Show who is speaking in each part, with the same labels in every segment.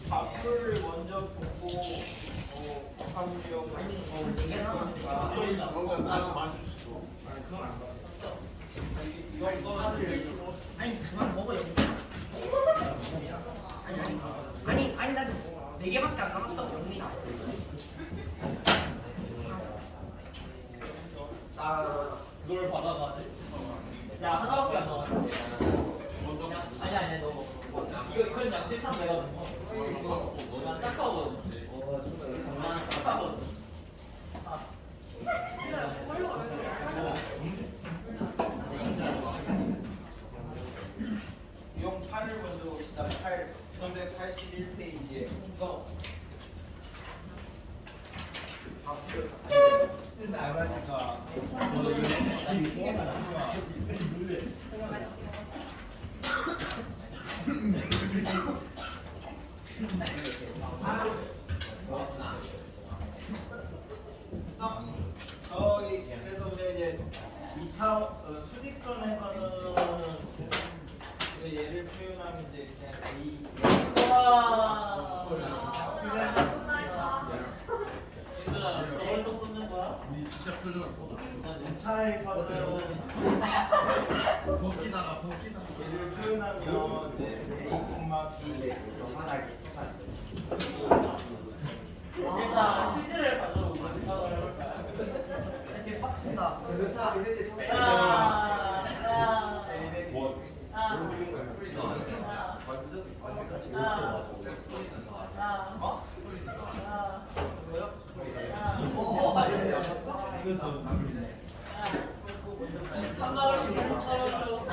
Speaker 1: 밥을 먼저 보고 밥하려고
Speaker 2: 아니 그만 먹어 여기. 아니 나도 4개밖에 안 남았다고 영미 나왔어.
Speaker 1: 그걸 받아가야 돼?
Speaker 2: 야 하나밖에 안 나와. 아니 너 이건 양심 상 내가 먹어. 난 짝하거든. 난 짝하거든.
Speaker 1: 용 8을 먼저 봅시다. 8 381페이지에 저기 그래서 이제 2차 수직선에서는 얘를 표현하면 이제 그냥 A
Speaker 2: 와. 너도 뽑는 거야?
Speaker 3: 진짜 풀려.
Speaker 1: 2차에서는
Speaker 3: 벗기다가
Speaker 1: 얘를 표현하면 이제 A, B
Speaker 2: 일단 퀴즈를 가져오고 생각을 해볼까요? 이렇게 빡친다. 한 방울씩 멈춰줘.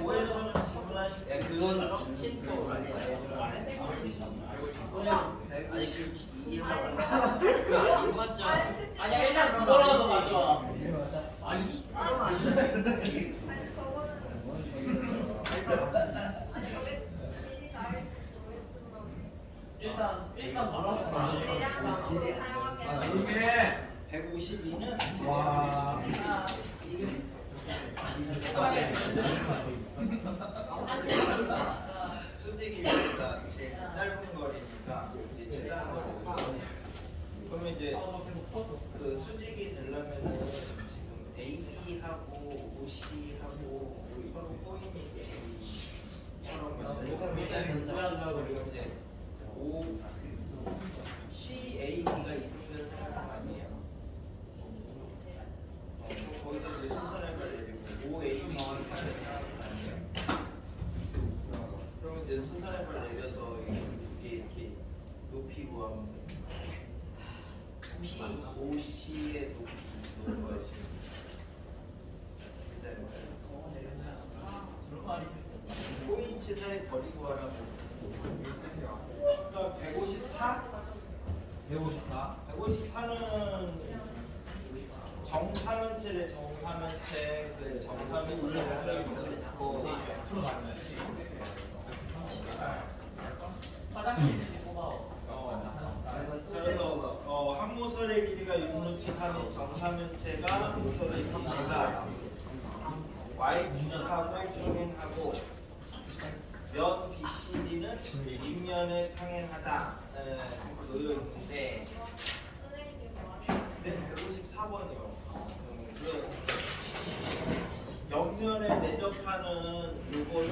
Speaker 1: 5에서는 질문하실
Speaker 4: 그건 키친도 아니야. 아니 그 키친이라고 그 아닌 거 같죠?
Speaker 2: 아니야 일단 그거라도 가져와.
Speaker 4: 아니
Speaker 2: 일단 뭐라고
Speaker 1: 이게 152는 와 수직이니까 제일 짧은 거리니까 이제 제일 짧은 거리. 그러면 이제 그 수직이 되려면은 지금 AB하고 OC하고 서로 포인트처럼 만들면 이제 O CAB가 이루면 되는 거 아니에요? 거기서 이제 순서를 내리고 OAB가 되는 거 아니에요? 그러면 이제 순서를 내려서 이게 이렇게 높이 구하면 돼요. POC의 높이 구하시 포인트 사이 거리 구하라고. 그러니까 154? 154는 정사면체래 정사면체 그 정사면체 그거
Speaker 2: 화장실 뽑아.
Speaker 1: 그래서 한문 순서의 길이가 6루트 3인 정사면체가 순서의 길이가 y축하고 평행하고 면 BCD는 윗면에 평행하다 놓여 있는데 154번이요. 옆면에 내접하는 요거를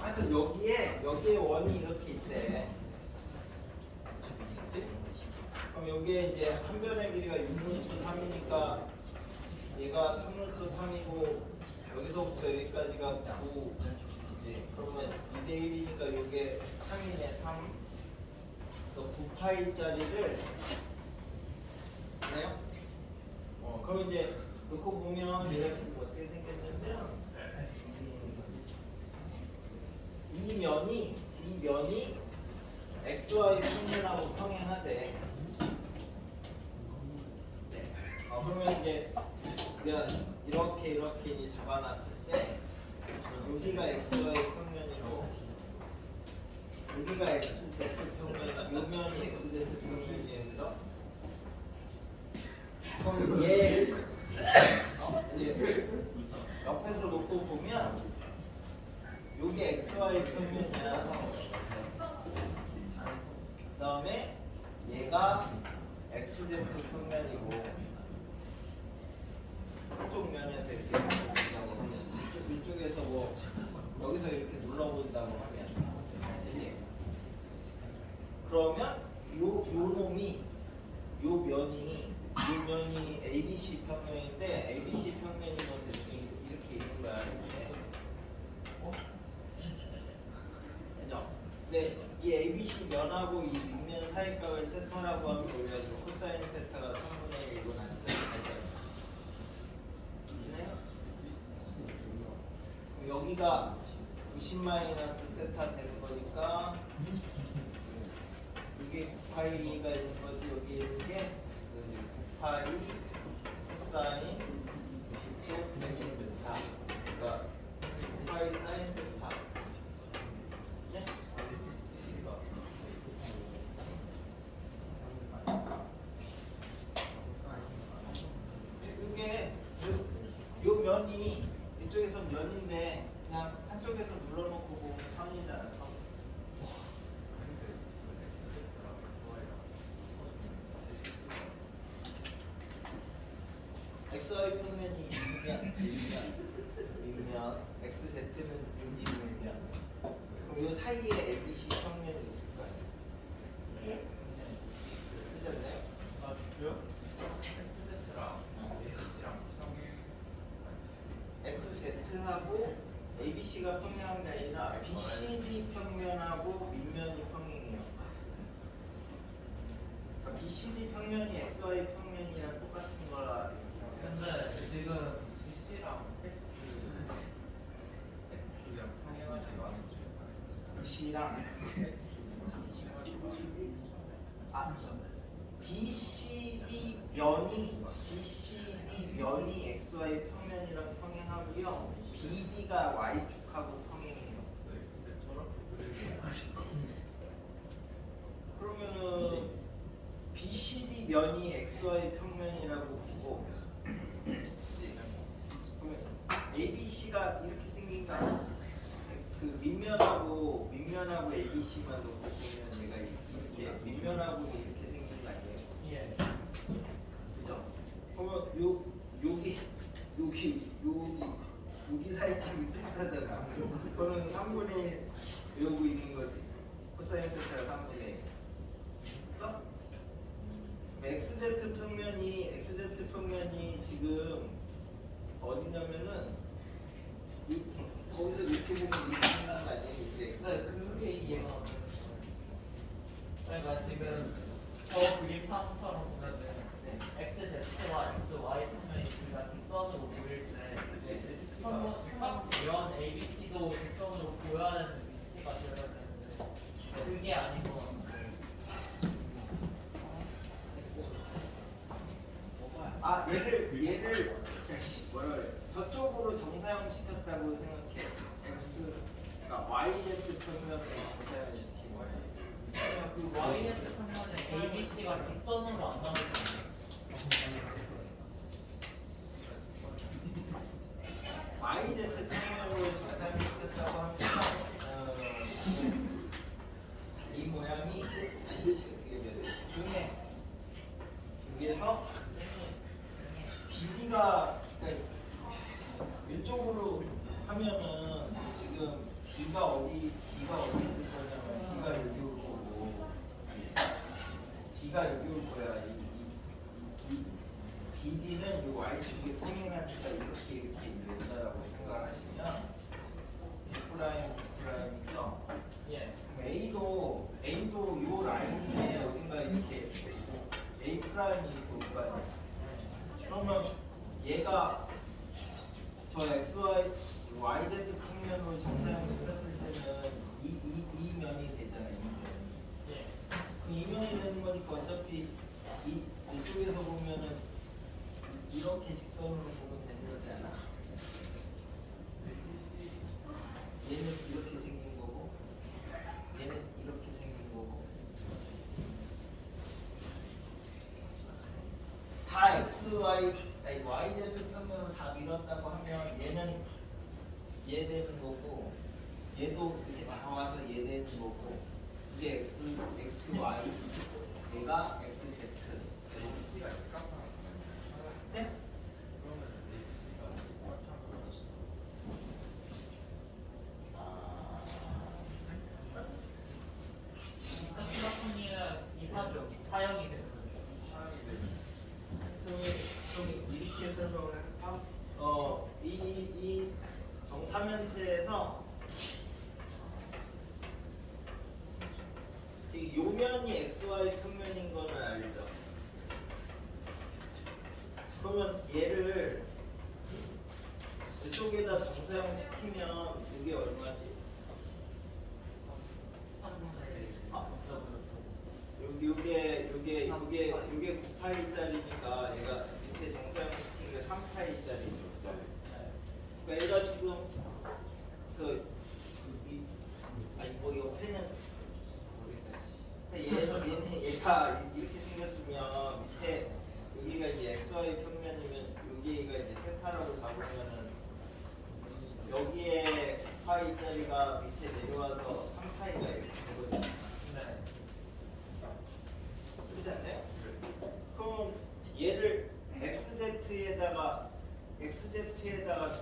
Speaker 1: 하여튼 여기에 원이 이렇게 있대. 그치? 그럼 여기에 이제 한 변의 길이가 6루트 3이니까 얘가 3루트 3이고 여기서부터 여기까지가 9. 그러면 2대 1이니까 이게 3이네 3. 그래서 9파이짜리를 그래요? 그럼 이제 놓고 보면 얘가 지금 어떻게 생겼냐면 이 면이 XY 평면하고 평행하대. 네. 그러면 이제 우리가 이렇게 이제 잡아놨을 때 여기가 XY 평면이고 여기가 XZ 평면, 요 면이 XZ 평면이에요. 그럼 얘 이제 옆에서 놓고 보면 여기 XY 평면이야. 그 다음에 얘가 XZ 평면이고 한쪽 면에서 이렇게 이쪽에서 뭐 여기서 이렇게 눌러본다고 하면 그치? 그러면 요 면이 ABC 평면인데 ABC 평면이면 대충 이렇게 있는 거야. 그죠? 근데 이 ABC 면하고 이 윗면 사이각을 세타라고 하면 우리가 지금 코사인 세타가 3분의 1이고 나니까 여기가 90 마이너스 세타 되는 거니까 이게 9파이가 있는 거지. 여기 있는 게 9파이 코사인 99 세타. 그러니까 9파이 사인 세타. 네? 이게 요 면이 이쪽에서 면인데 그냥 한쪽에서 눌러놓고 보면 선이잖아. 선. XY 평면이 윗면, XZ는 윗면. 그럼 이 사이에 ABC 평면이 있을 거야. 그렇지 않나요?
Speaker 2: 아, 그래요? XZ랑 ABC랑
Speaker 1: XZ하고 ABC가 평행한 게 아니라 BCD 평면하고 윗면이 평행해요. 그러니까 BCD 평면이 XY 평면이랑 똑같은 거라.
Speaker 2: 근데 지금 BC랑 X랑 평행하지가 않죠.
Speaker 1: BC랑 BCD 면이 XY 평면이랑 평행하고요. BD가 Y축하고 평행해요. 그러면은 BCD 면이 XY 평면이라고 보고 그러면 ABC가 이렇게 생긴 거 아니야? 그 밑면하고 ABC만 놓고 보면 얘가 이렇게 밑면하고 이렇게 생긴 거 아니에요?
Speaker 2: 예.
Speaker 1: 그죠? 그러면 여기 사이끼리 세타잖아. 그거는 3분의 1 외우고 있는 거지. 코사인 세타가 3분의 1. 됐어? XZ 평면이 지금 어디냐면은 거기서 이렇게 보면 이렇게 생긴 거 아니에요? 이게
Speaker 2: 그게 이해가 안 돼요. 그러니까 지금 저 그림상처럼 보면은 XZ와 XY 평면이 둘다 직선으로 보일 때 면 ABC도 직선으로 보여야 되는 위치가 되어야 되는데 그게 아닌 것 같아요.
Speaker 1: 얘를 뭐라 그래? 저쪽으로 정사형 시켰다고 생각해. X 그러니까 YZ 평면을 정사형 시키고 그리고
Speaker 2: YZ 평면에 ABC가 직선으로 안 나오잖아요.
Speaker 1: YZ 평면으로 정상시켰다고 하면 이 모양이 어떻게 돼야 돼? 중에 여기에서 BD가 이쪽으로 하면은 지금 B가 어디 있을 거냐면 B가 여기 올 거고 D가 여기 올 거야. 이 BD는 이 Y축의 평행하니까 이렇게 온다라고 생각하시면 B'B'이죠.
Speaker 2: 예.
Speaker 1: A도 요 라인에 어딘가 이렇게 A 프라임이 있고 그러니까 그러면 얘가 저 XY YZ 평면으로 정사형 시켰을 때는 이 면이 되잖아요. 이 면이.
Speaker 2: 예.
Speaker 1: 그럼 이 면이 되는 거니까 어차피 이쪽에서 보면은 이렇게 직선으로 보면 되는 거잖아. 얘는 이렇게 생긴 거고 얘는 이렇게 생긴 거고 다 XY 아니 YZ 평면으로 다 밀었다고 하면 얘는 얘 되는 거고 얘도 이렇게 나와서 얘 되는 거고 이게 XY 얘가 XZ 네?
Speaker 2: 스마트폰이랑 이파죠. 사형이 되는 거죠.
Speaker 1: 좀 이렇게 설명을 할까? 이 정사면체에서 지금 요면이 XY 평면인 거는 알죠? 그러면 얘를 이쪽에다 정사형 시키면 이게 얼마지? 요게 9파이짜리니까 얘가 밑에 정사형 시킨 게 3파이짜리죠. 그러니까 얘가 지금 이거 옆에는 얘가 이렇게 생겼으면 밑에 여기가 이제 XY 평면이면 여기가 이제 세타라고 잡으면은 여기에 9파이짜리가 밑에 내려와서 3파이가 이렇게 되거든요.
Speaker 2: 네.
Speaker 1: 그렇지 않나요? 그럼 얘를 XZ에다가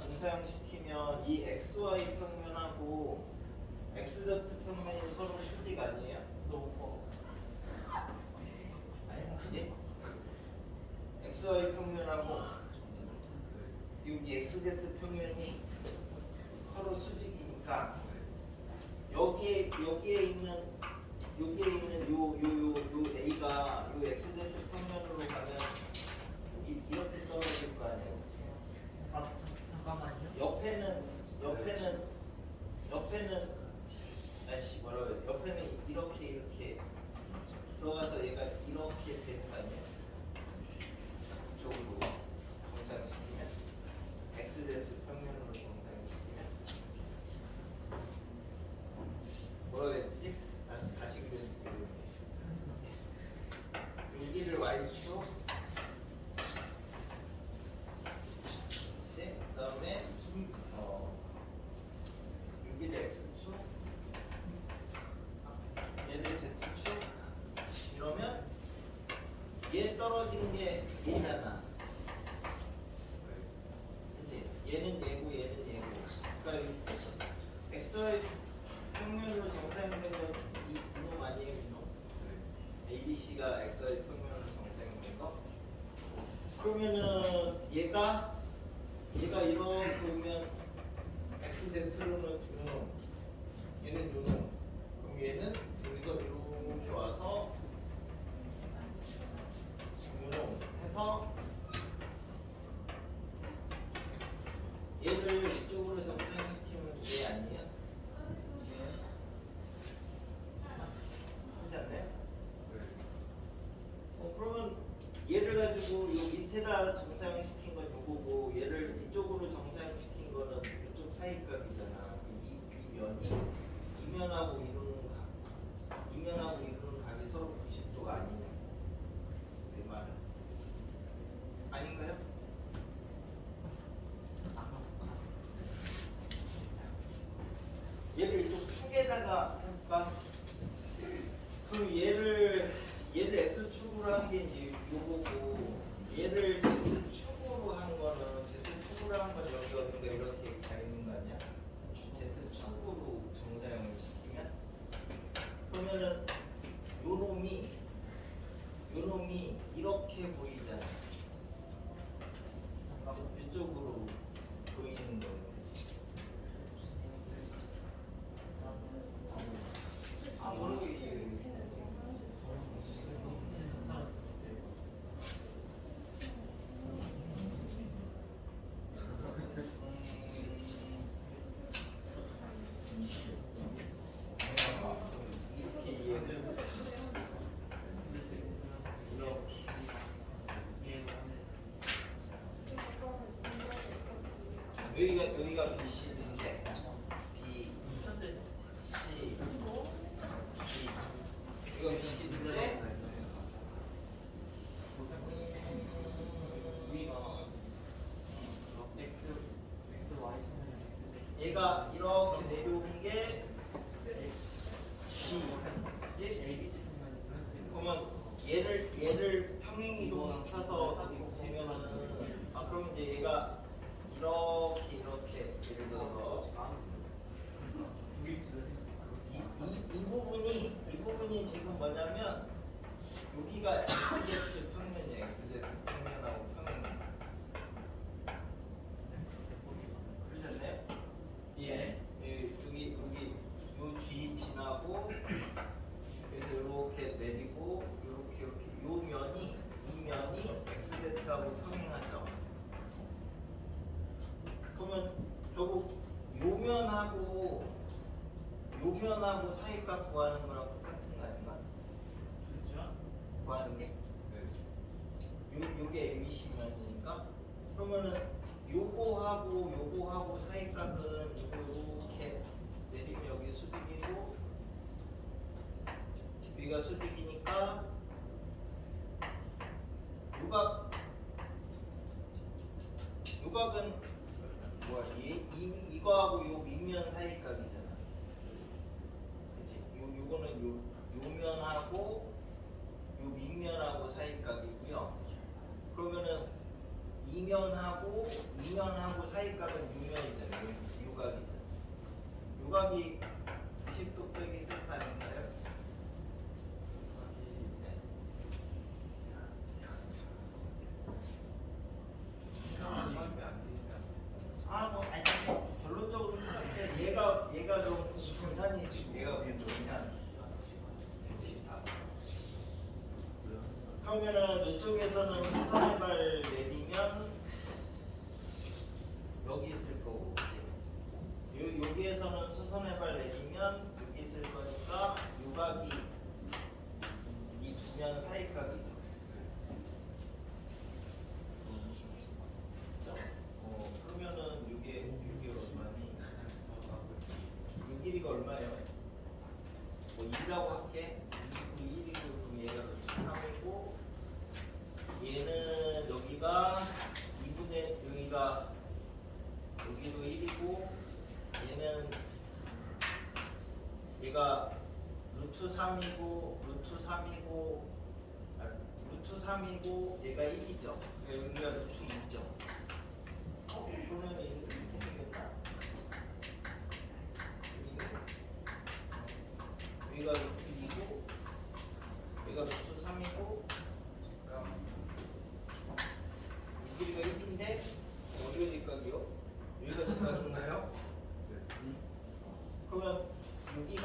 Speaker 1: 정사형 시키면 이 XY 평면하고 XZ 평면이 서로 수직 아니에요? 너무 커. 아니 XY 평면하고 여기 XZ 평면이 서로 수직이니까 여기에 있는 요 A가 요 XZ 평면으로 가면 이렇게 떨어질 거 아니에요.
Speaker 2: 잠깐만요.
Speaker 1: 옆에는 아씨 뭐라고 해야 돼? 옆에는 이렇게 들어가서 얘가 이렇게 되는 거 아니에요? 이쪽으로 정사시키면 XZ 평면으로 정사시키면 뭐라고 해야 되지? 다시 그려줄게요. 여기를 Y축 그 다음에 여기를 X축 얘를 Z축 이러면 얘 떨어진 게 얘잖아. 그치? 얘는 얘고 얘는 얘고 그러니까 XY 평면으로 정사형된 건 이놈 아니에요? 이놈? ABC가 XY 평면으로 정사형된 거? 그러면은 얘가 이렇게 보면 XZ로는 요놈 얘는 요놈 그럼 얘는 여기서 이렇게 와서 요놈 해서 얘를 이쪽으로 정상시키면 얘 아니에요? 그렇지 않나요? 그러면 얘를 가지고 요 밑에다 정사형시킨 건 요거고 얘를 이쪽으로 정사형시킨 거는 이쪽 사이값이잖아. 이 면이 이면하고 이루는 각이 서로 X축 아니냐? 내 말은 아닌가요? 얘를 좀 축에다가 해볼까? 그럼 얘를 X축으로 한 게 이제 요거고 얘를 Z축으로 한 거는 Z축으로 한 건 여기 어딘가 이렇게 가 있는 거 아니야? Z축으로 정사형을 시키면 그러면은 요 놈이 이렇게 보이잖아. 이쪽으로 보이는 거는 모르겠지. 이렇게 이해를 여기가 BC인데 B, C, B 이거 BC인데 얘가 이렇게 내려오는 게 G, 그치? 그러면 얘를 평행 이동시켜서 보면은 그럼 이제 얘가 이렇게 예를 들어서 이 부분이 지금 뭐냐면 여기가 XZ 평면이야. XZ 평면하고 평면이 그러셨나요?
Speaker 2: 예.
Speaker 1: 여기 요 G 지나고 그래서 이렇게 내리고 이렇게 이 면이 XZ하고 평행하죠. 그러면 결국 요 면하고 사이값 구하는 거랑 똑같은 거 아닌가?
Speaker 2: 그렇죠?
Speaker 1: 구하는 게? 요게 ABC 면이니까 그러면은 요거하고 사이값은 이렇게 내리면 여기 수직이고 여기가 수직이니까 요각은 뭐야? 이거하고 요 밑면 사이값이잖아. 그치? 요거는 요 면하고 요 밑면하고 사이값이고요. 그러면은 이면하고 사이값은 유면이잖아요. 요각이잖아. 요각이 90도 빼기 세트 아닌가요? 네. 아니 결론적으로 얘가 좀 분산이 지금 얘가 뭐냐 24. 그러면은 이쪽에서는 수선의 발 내리면 여기 있을 거고 여기에서는 수선의 발 내리면 여기 있을 거니까 요각이 이 두 면 사이각이죠. 그러면은 이게 얼마니? 이 길이가 얼마예요? 뭐 2라고 할게. 2고 1이고 그럼 얘가 3이고 얘는 여기가 2분의 여기도 1이고 얘가 루트 3이고 얘가 1이죠. 여기가 루트 2죠. 그러면 이렇게 생겼다. 여기가 루트 2고 여기가 루트 3이고 이 길이가 1인데 어디가 직각이요? 여기가 직각인가요? 그러면 여기가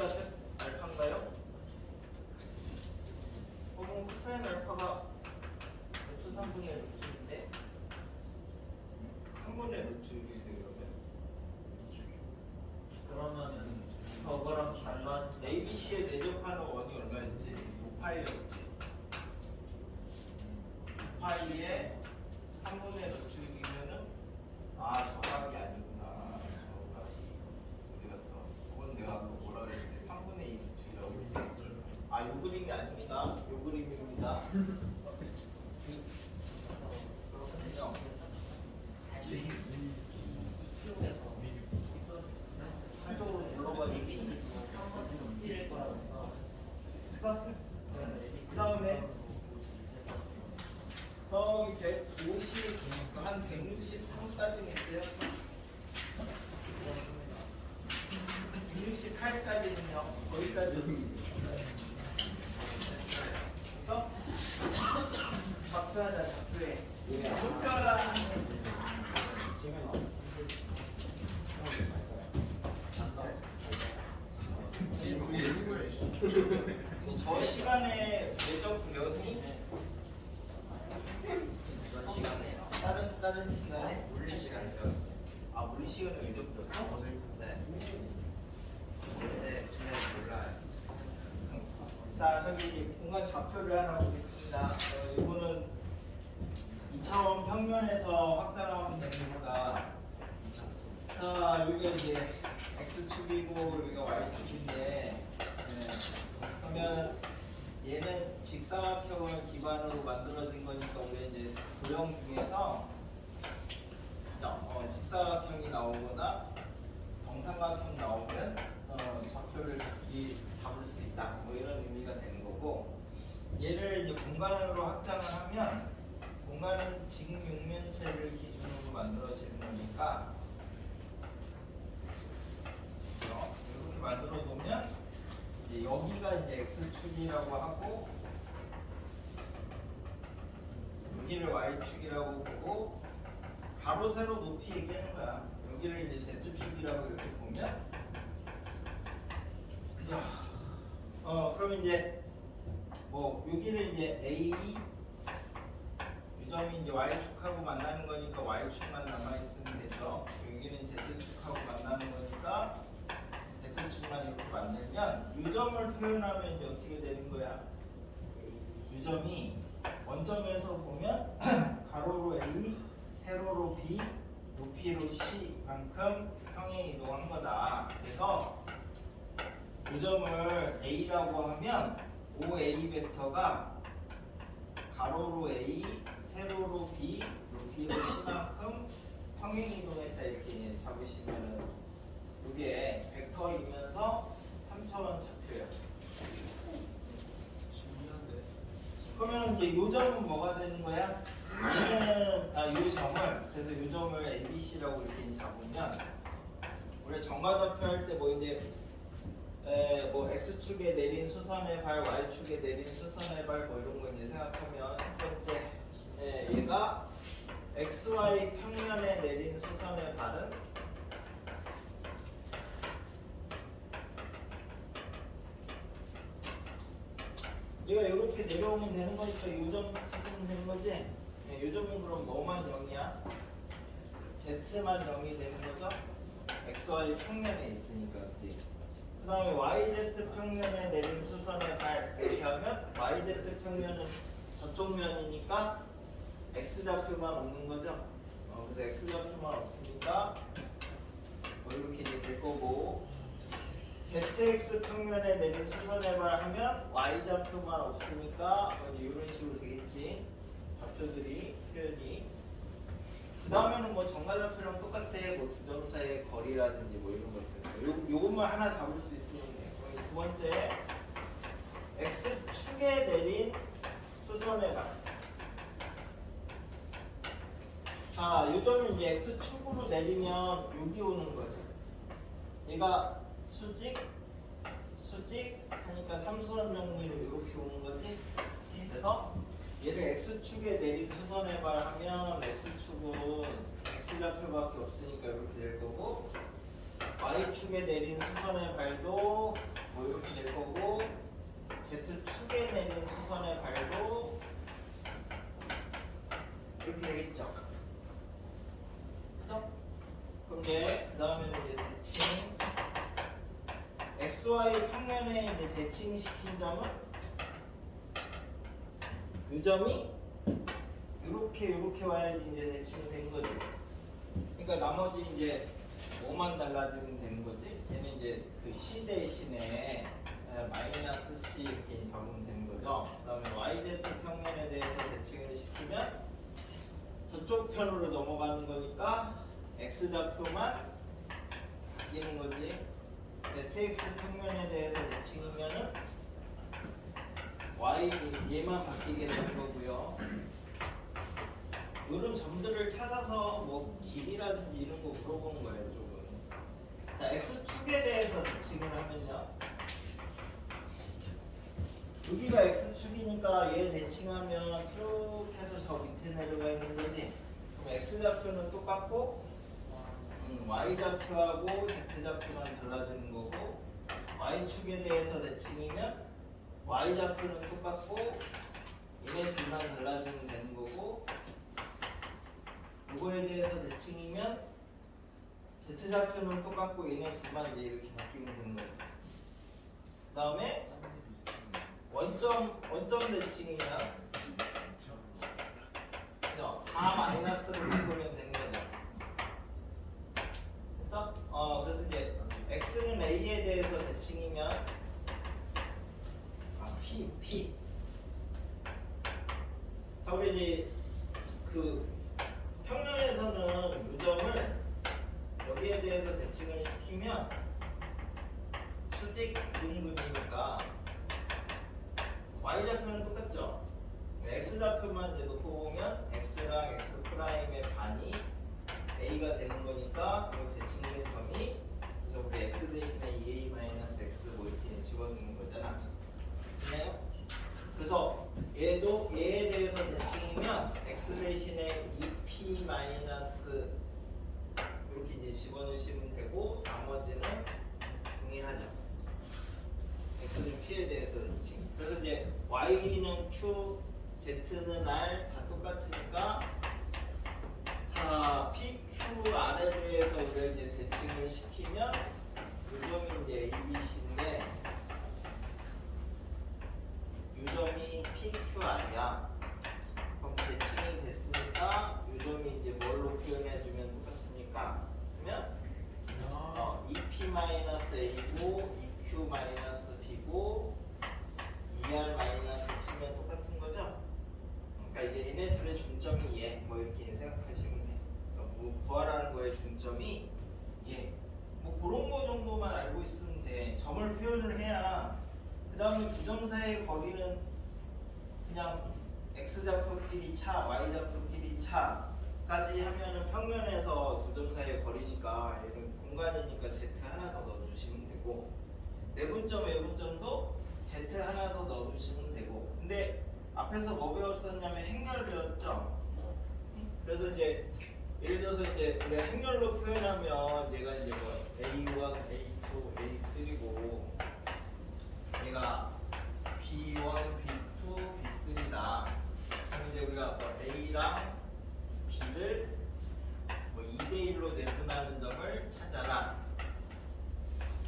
Speaker 1: 알파인가요? 그럼 코사인 알파가 루트 3분의 루트인데 한 번에 루트인데 그러면은
Speaker 2: 저거랑 달라서
Speaker 1: ABC에 대접하는 원이 얼마였지? 9파이였지. 9파이에 3분의 루트이면은 저각이 아니구나. 저각이 어디 갔어? 그건 내가 아까 뭐라 그랬지? 3분의 2 루트라고 했지. 요 그림이 아닙니다. 요 그림입니다. 그렇군요. 한쪽으로 눌러가지고 됐어? 그 다음에 저기 150, 한 163까지는 있어요. 168까지는요. 거기까지 됐어? 좌표하자, 좌표해. 좌표하라. 저 시간에 내적 구역이
Speaker 4: 이번 시간에
Speaker 1: 다른 시간에
Speaker 4: 물리 시간에 배웠어요.
Speaker 1: 아 물리 시간에 외적 구였어?
Speaker 4: 네. 근데 몰라요.
Speaker 1: 자 저기 공간 좌표를 하나 보겠습니다. 이거는 2차원 평면에서 확장하면 되는 거다. 자 여기가 이제 x축이고 여기가 y축인데 그러면 얘는 직사각형을 기반으로 만들어진 거니까 우리 이제 도형 중에서 직사각형이 나오거나 정삼각형 나오면 좌표를 잡을 수 있다. 뭐 이런 의미가 되는 거고 얘를 이제 공간으로 확장을 하면 공간은 직육면체를 기준으로 만들어지는 거니까 이렇게 만들어 놓으면 이제 여기가 이제 x축이라고 하고 여기를 y축이라고 보고 가로 세로 높이 얘기하는 거야. 여기를 이제 z축이라고 이렇게 보면 그죠? 그럼 이제 뭐 여기를 이제 a 이 점이 이제 y축하고 만나는 거니까 y축만 남아 있으면 되죠. 여기는 z축하고 만나는 거니까 z축만 이렇게 만들면 이 점을 표현하면 이제 어떻게 되는 거야? 이 점이 원점에서 보면 가로로 a, 세로로 b, 높이로 c만큼 평행 이동한 거다. 그래서 이 점을 a라고 하면 OA 벡터가 가로로 a, 세로로 b, 높이로 c만큼 평행 이동했다 이렇게 잡으시면은 이게 벡터이면서 3차원 좌표예요. 그러면 이제 요 점은 뭐가 되는 거야? 얘는 요 점을 그래서 요 점을 ABC라고 이렇게 잡으면 우리 정과좌표 할 때 뭐 이제 뭐 x축에 내린 수선의 발, y축에 내린 수선의 발 뭐 이런 거 이제 생각하면 첫 번째 얘가 xy 평면에 내린 수선의 발은 얘가 이렇게 내려오면 되는 거니까 이 점 찾으면 되는 거지? 이 점은 그럼 뭐만 0이야? z만 0이 되는 거죠? xy 평면에 있으니까 그치? 그 다음에 yz 평면에 내린 수선의 발 이렇게 하면 yz 평면은 저쪽 면이니까 x좌표만 없는 거죠? 그래서 x좌표만 없으니까 뭐 이렇게 이제 될 거고 zx 평면에 내린 수선의 발 하면 y좌표만 없으니까 이제 이런 식으로 되겠지. 좌표들이 표현이. 그 다음에는 뭐 정과좌표랑 똑같아. 뭐 두 점 사이의 거리라든지 뭐 이런 것들. 요것만 하나 잡을 수 있으면 돼. 두 번째 x축에 내린 수선의 발. 자, 요 점을 이제 x축으로 내리면 여기 오는 거죠. 얘가 수직 하니까 삼수원 정리로 이렇게 오는 거지. 그래서 얘를 x축에 내린 수선의 발 하면 x축은 x좌표밖에 없으니까 이렇게 될 거고 y축에 내린 수선의 발도 뭐 이렇게 될 거고 z축에 내린 수선의 발도 이렇게 되겠죠. 그죠? 그럼 이제 그 다음에는 이제 대칭 XY 평면에 이제 대칭시킨 점은 이 점이 이렇게 와야지 이제 대칭이 된 거지. 그러니까 나머지 이제 뭐만 달라지면 되는 거지. 얘는 이제 그 C 대신에 마이너스 C 이렇게 적으면 되는 거죠. 그 다음에 YZ 평면에 대해서 대칭을 시키면 저쪽 편으로 넘어가는 거니까 X좌표만 바뀌는 거지. ZX 평면에 대해서 대칭이면은 Y 얘만 바뀌게 되는 거고요. 이런 점들을 찾아서 뭐 길이라든지 이런 거 물어보는 거예요, 조금. 자, X축에 대해서 대칭을 하면요. 여기가 X축이니까 얘 대칭하면 쭉 해서 저 밑에 내려가 있는 거지. 그럼 X좌표는 똑같고 Y좌표하고 Z좌표만 달라지는 거고, Y축에 대해서 대칭이면 Y좌표는 똑같고 얘네 둘만 달라지면 되는 거고, 이거에 대해서 대칭이면 Z좌표는 똑같고 얘네 둘만 이제 이렇게 바뀌면 되는 거예요. 그 다음에 원점 대칭이면 그죠? 다 마이너스로 바꾸면 되는 거죠. 됐어? 그래서 이제 X는 A에 대해서 대칭이면 P 자, 우리 이제 그 평면에서는 요점을 여기에 대해서 대칭을 시키면 수직 이등분이니까 Y좌표는 똑같죠? X좌표만 이제 놓고 보면 X랑 X 프라임의 반이 A가 되는 거니까 이 대칭된 점이, 그래서 우리 X 대신에 2A-X 뭐 이렇게 집어넣는 거잖아. 됐나요? 그래서 얘도 얘에 대해서 대칭이면 X 대신에 2P- 이렇게 이제 집어넣으시면 되고, 나머지는 동일하죠. X는 P에 대해서 대칭. 그래서 이제 Y는 Q, Z는 R 다 똑같으니까, 자, PQR에 대해서 우리가 이제 대칭을 시키면 요점이 이제 ABC인데, 요점이 PQR이야. 그럼 대칭이 됐으니까 요점이 이제 뭘로 표현해주면 똑같습니까? 그러면 EP-A고 EQ-B고 ER-C면 똑같은 거죠? 그러니까 이게 얘네 둘의 중점이 얘, 뭐 이렇게 생각하시면 돼. 그러니까 뭐 구하라는 거의 중점이 얘. 뭐 그런 거 정도만 알고 있으면 돼. 점을 표현을 해야 그 다음에 두 점 사이의 거리는 그냥 X좌표끼리 차, Y좌표끼리 차까지 하면은 평면에서 두 점 사이의 거리니까 얘는 공간이니까 Z 하나 더 넣어주시면 되고, 내분점, 외분점도 Z 하나 더 넣어주시면 되고. 근데 앞에서 뭐 배웠었냐면 행렬 배웠죠? 그래서 이제 예를 들어서 이제 우리가 행렬로 표현하면 얘가 이제 뭐 A1, A2, A3고 얘가 B1, B2, B3다. 그럼 이제 우리가 뭐 A랑 B를 뭐 2대1로 내분하는 점을 찾아라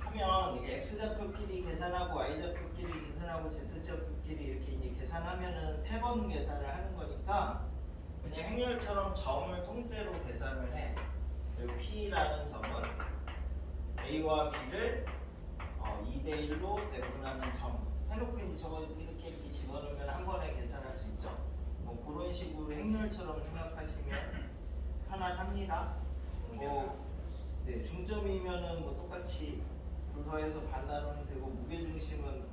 Speaker 1: 하면, 이게 X좌표끼리 계산하고 Y좌표끼리 계산하고 Z좌표끼리 이렇게 이제 계산하면은 3번 계산을 하는 거니까 그냥 행렬처럼 점을 통째로 계산을 해. 그리고 P라는 점은 A와 B를 2대1로 내분하는 점 해놓고 이제 저거 이렇게 집어넣으면 한 번에 계산할 수 있죠. 뭐 그런 식으로 행렬처럼 생각하시면 편안합니다. 뭐 네, 중점이면은 뭐 똑같이 둘 더해서 반 나누면 되고, 무게중심은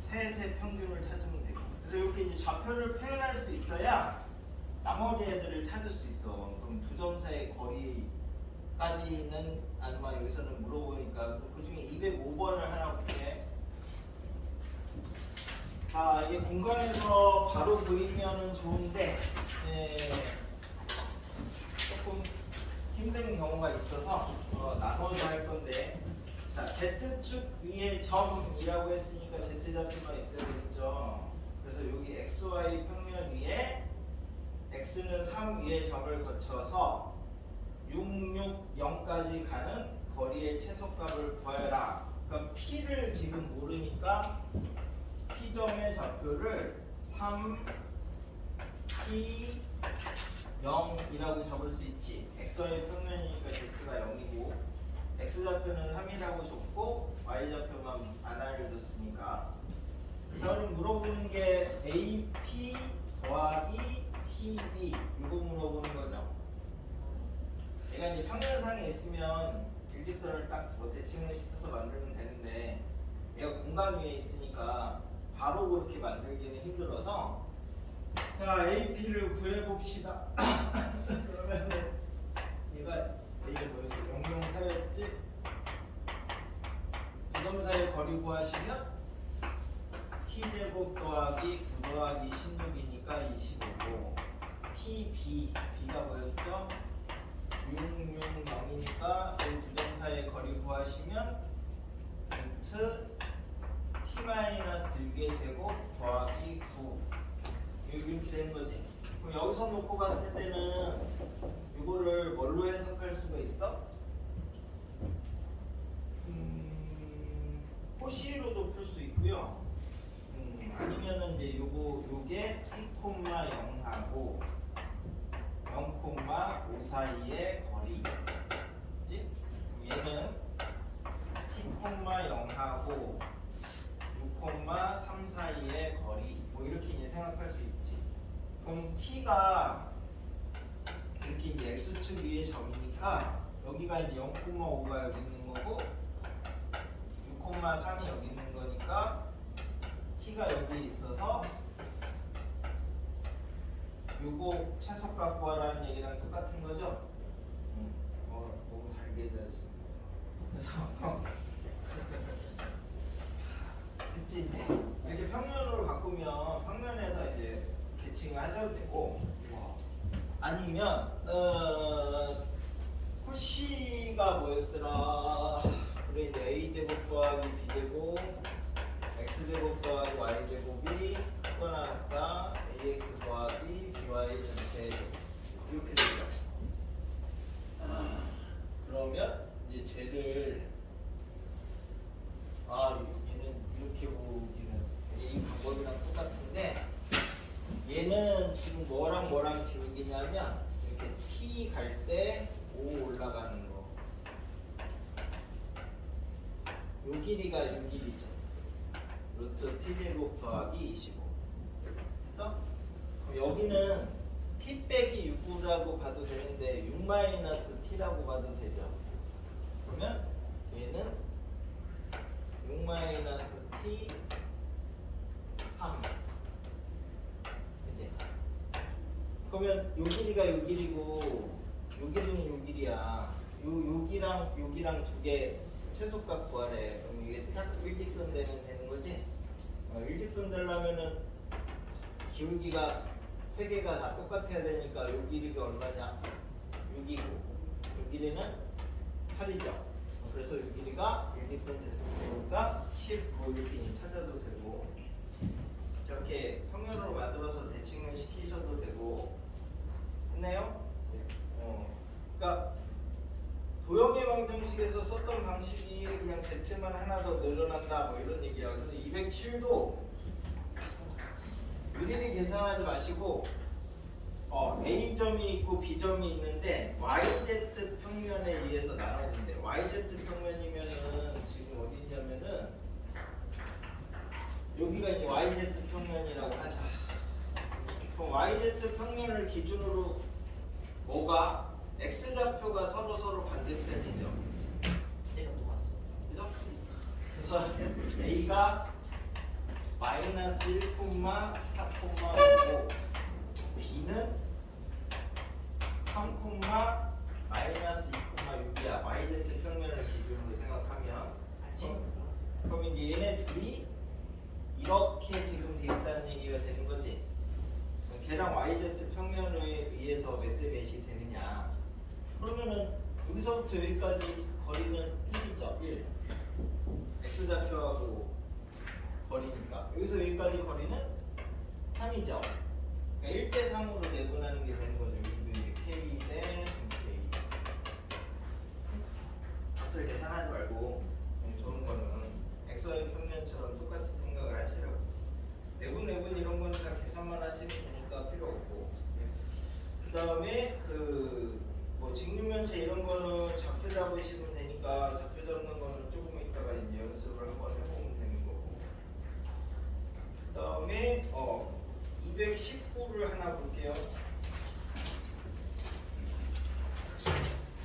Speaker 1: 셋의 평균을 찾으면 되고. 그래서 이렇게 이제 좌표를 표현할 수 있어야 나머지 애들을 찾을 수 있어. 그럼 두 점 사이의 거리까지는 아마 여기서는 물어보니까, 그래서 그 중에 205번을 하나 볼게. 아, 이게 공간에서 바로 보이면은 좋은데, 조금 힘든 경우가 있어서 나눠서 할 건데, 자, Z축 위에 점이라고 했으니까 Z좌표가 있어야 되겠죠. 그래서 여기 XY 평면 위에 X는 3 위의 점을 거쳐서 660까지 가는 거리의 최소값을 구하라. 그럼 P를 지금 모르니까 P점의 좌표를 3, P, 0이라고 적을 수 있지. XY 평면이니까 Z가 0이고 x좌표는 3이라고 줬고 y좌표만 안 알려줬으니까. 자, 그럼 물어보는 게 AP 더하기 PB 이거 물어보는 거죠. 얘가 이제 평면상에 있으면 일직선을 딱 뭐 대칭을 시켜서 만들면 되는데 얘가 공간 위에 있으니까 바로 그렇게 만들기는 힘들어서 자 AP를 구해봅시다. 그러면은 얘가 이게 뭐였어? 004였지? 두 점 사이의 거리 구하시면 t제곱 더하기 9 더하기 16이니까 25고 B가 뭐였죠? 660이니까 이 두 점 사이의 거리 구하시면 루트 t-6의 제곱 더하기 9 이렇게 되는 거지. 그럼 여기서 놓고 봤을 때는 이거를 뭘로 해석할 수가 있어? 코시로도 풀 수 있고요. 아니면은 이제 요게 t,0하고 0,5 사이의 거리. 그지? 얘는 t,0하고 6,3 사이의 거리. 뭐 이렇게 이제 생각할 수 있지. 그럼 t가 이렇게 이제 x축 위의 점이니까 여기가 이제 0,5가 여기 있는 거고 6,3이 여기 있는 거니까 t가 여기 있어서 요거 최소값 구하라는 얘기랑 똑같은 거죠? 너무 달게 자지. 그래서 그치 이제 이렇게 평면으로 바꾸면 평면에서 이제 대칭을 하셔도 되고 아니면 코시가 뭐였더라? 그래 이제 a제곱 더하기 b제곱 x제곱 더하기 y제곱이 크거나 같다 ax 더하기 by 전체 이렇게 되죠. 그러면 이제 쟤를 얘는 이렇게 보기는 이 방법이랑 똑같은데 얘는 지금 뭐랑 비우기냐면 이렇게 t 갈 때 5 올라가는 거. 요 길이가 요 길이죠. 루트 t제곱 더하기 25 됐어? 그럼 여기는 t 빼기 6이라고 봐도 되는데 6 마이너스 t라고 봐도 되죠. 그러면 얘는 6 마이너스 t 3 그치? 그러면 요 길이가 요 길이고 요 길이는 요 길이야. 여기랑 두 개 최소값 구하래. 그럼 이게 딱 일직선 되는 거지? 일직선 되려면은 기울기가 세 개가 다 똑같아야 되니까 요 길이가 얼마냐? 6이고 요 길이는 8이죠. 그래서 요 길이가 일직선 됐으면 되니까 19 이렇게 찾아도 되고 저렇게 평면으로 만들어서 대칭을 시키셔도 되고 했나요? 그러니까 도형의 방정식에서 썼던 방식이 그냥 z만 하나 더 늘어난다 뭐 이런 얘기야. 그래서 207도 일일이 계산하지 마시고 A점이 있고 B점이 있는데 YZ 평면에 의해서 나눠진대. YZ 평면이면은 지금 어디 있냐면은 여기가 이제 YZ 평면이라고 하자. 그럼 YZ 평면을 기준으로 뭐가 X좌표가 서로 반대편이죠.
Speaker 2: 내가 또 봤어.
Speaker 1: 그죠? 그래서 A가 마이너스 1,4,5고 B는 3, 마이너스 2,6이야. YZ 평면을 기준으로 생각하면 그럼 이제 얘네 둘이 이렇게 지금 돼 있다는 얘기가 되는 거지. 걔랑 YZ 평면에 의해서 몇 대 몇이 되느냐. 그러면은 여기서부터 여기까지 거리는 1이죠. 1. X좌표하고 거리니까 여기서 여기까지 거리는 3이죠. 그러니까 1대 3으로 내분하는 게 되는 거죠. 여기도 이제 K 대 K. 값을 계산하지 말고 좋은 거는 XY 평면처럼 똑같이 생각을 하시라고. 내분 이런 거는 다 계산만 하시면 되니까 필요 없고. 그 다음에 뭐 직육면체 이런 거는 좌표 잡으시면 되니까 거니까 좌표 잡는 거는 조금 이따가 이제 연습을 한번 해보면 되는 거고. 그 다음에 219를 하나 볼게요.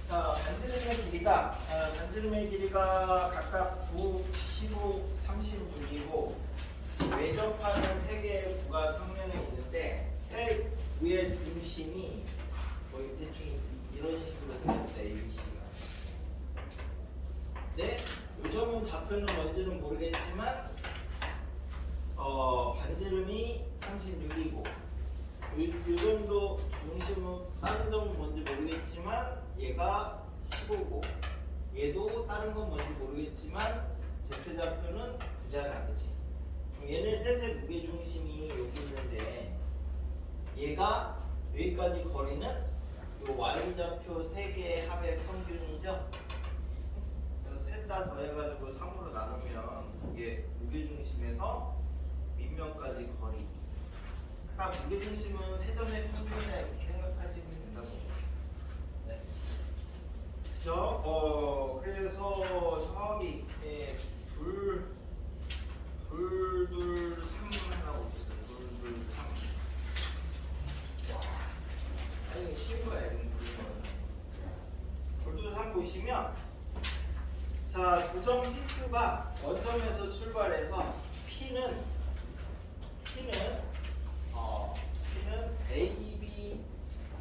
Speaker 1: 자, 반지름의 길이가 각각 9, 15, 36이고 외접하는 세 개의 구가 평면에 있는데 세 구의 중심이 뭐 대충 이런 식으로 생겼다. ABC가. 네, 요점은 좌표는 뭔지는 모르겠지만 반지름이 36이고 요 정도 중심은 다른 점은 뭔지 모르겠지만 얘가 15고 얘도 다른 건 뭔지 모르겠지만 Z좌표는 9잖아, 그치? 얘네 셋의 무게중심이 여기 있는데 얘가 여기까지 거리는 요 Y좌표 3개의 합의 평균이죠? 그래서 셋 다 더해가지고 3으로 나누면 이게 무게중심에서 밑면까지 거리. 아까 무게중심은 세 점의 평균이다 이렇게 생각하시면 된다고.
Speaker 2: 네.
Speaker 1: 그죠? 그래서 저기 둘 3 하고 있어요. 둘 3. 아니 이거 쉬운 거야 이거 둘 3 보시면 자, 두 점 PQ가 원점에서 출발해서 P는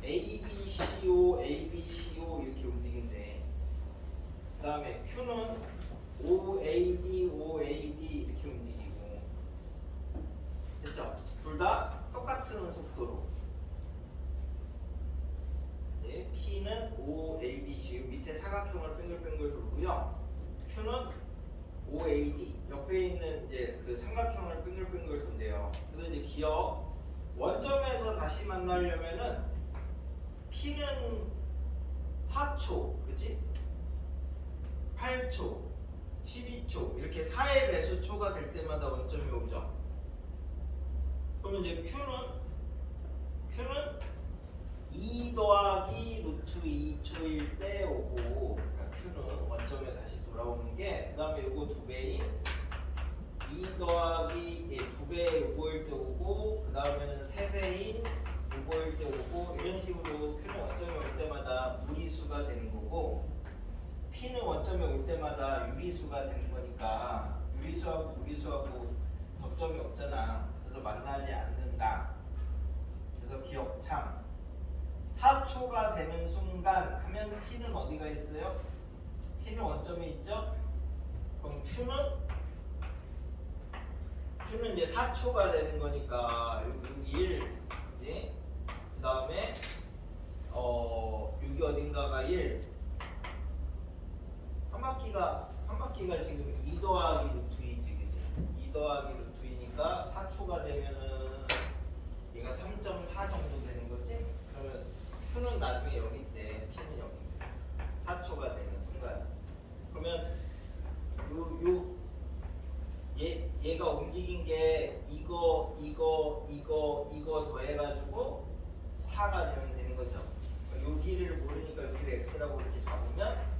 Speaker 1: ABCO 이렇게 움직인대. 그 다음에 Q는 OAD 이렇게 움직이고. 됐죠? 둘 다 똑같은 속도로. 네, P는 OABC 밑에 사각형을 뱅글뱅글 돌고요. Q는 OAD 옆에 있는 이제 그 삼각형을 뱅글뱅글 돈대요. 그래서 이제 기억 원점에서 다시 만나려면은 P는 4초, 그치? 8초, 12초 이렇게 4의 배수초가 될 때마다 원점이 오죠. 그럼 이제 Q는 2 더하기 루트 2초일 때 오고, 그러니까 Q는 원점에 다시 돌아오는 게, 그 다음에 요거 2배인 2 더하기 2배 요거일 때 오고, 그 다음에는 3배인 요거일 때 오고, 이런 식으로 Q는 원점에 올 때마다 무리수가 되는 거고, P는 원점에 올 때마다 유리수가 되는 거니까 유리수하고 무리수하고 접점이 없잖아. 그래서 만나지 않는다. 그래서 기억참 4초가 되는 순간 하면 P는 어디가 있어요? P는 원점에 있죠? 그럼 Q는 이제 4초가 되는 거니까 여기 1, 그지? 그 다음에 여기 어딘가가 1. 한 바퀴가 지금 2 더하기 루트 2지, 그지? 2 더하기 루트 2니까 4초가 되면은 얘가 3.4 정도 되는 거지? 그러면 Q는 나중에 여기 있대, P는 여기 있대. 4초가 되는 순간. 그러면 얘가 움직인 게 이거 더해가지고 4가 되는 거죠. 여기를 모르니까 여기를 x라고 이렇게 잡으면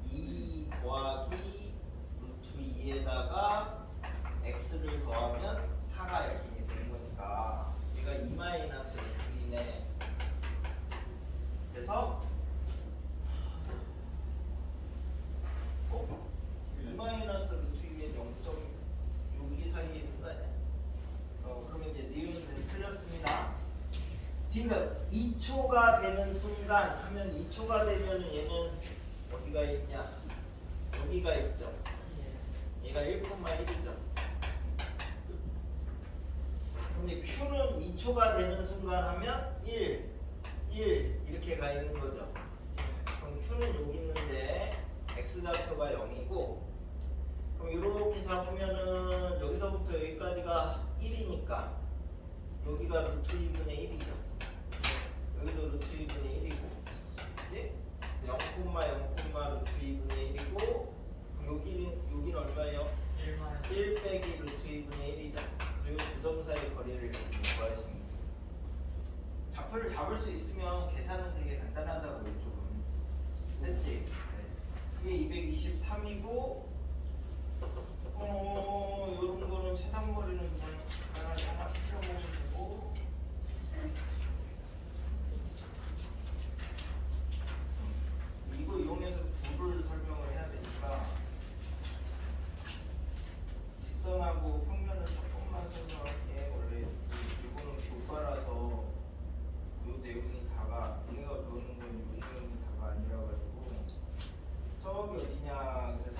Speaker 1: 2 더하기 루트 2에다가 x를 더하면 4가 이렇게 되는 거니까 얘가 2 마이너스 루트 2네. 그래서 2 마이너스 루트 2에 0.6이 사이에 있는 거 아니야? 그러면 이제 니은은 틀렸습니다. 디귿 2초가 되는 순간 하면 2초가 되면 얘는 어디가 있냐? 여기가 있죠. 얘가 1,1이죠. 근데 Q는 2초가 되는 순간 하면 1 이렇게 가 있는 거죠. 그럼 Q는 여기 있는데 X좌표가 0이고, 그럼 이렇게 잡으면은 여기서부터 여기까지가 1이니까 여기가 루트 2분의 1이죠. 여기도 루트 2분의 1이고, 그치? 0, 0, 루트 2분의 1이고, 여기는 얼마예요? 1 빼기 루트 2분의 1이죠. 그리고 두 점 사이 거리를 이렇게 구하시면 돼요. 좌표를 잡을 수 있으면 계산은 되게 간단하다고, 이쪽은. 됐지? 이게 223이고 요런 거는 최단거리는 그냥 하나 풀어보면 되고 이거 이용해서 구를 설명을 해야 되니까 직선하고 평면을 조금만 설명할게. 원래 이거는 교과라서 요 내용이 다가 우리가 배우는 건 요 내용이 다가 아니라 가지고 저기 어디냐 그래서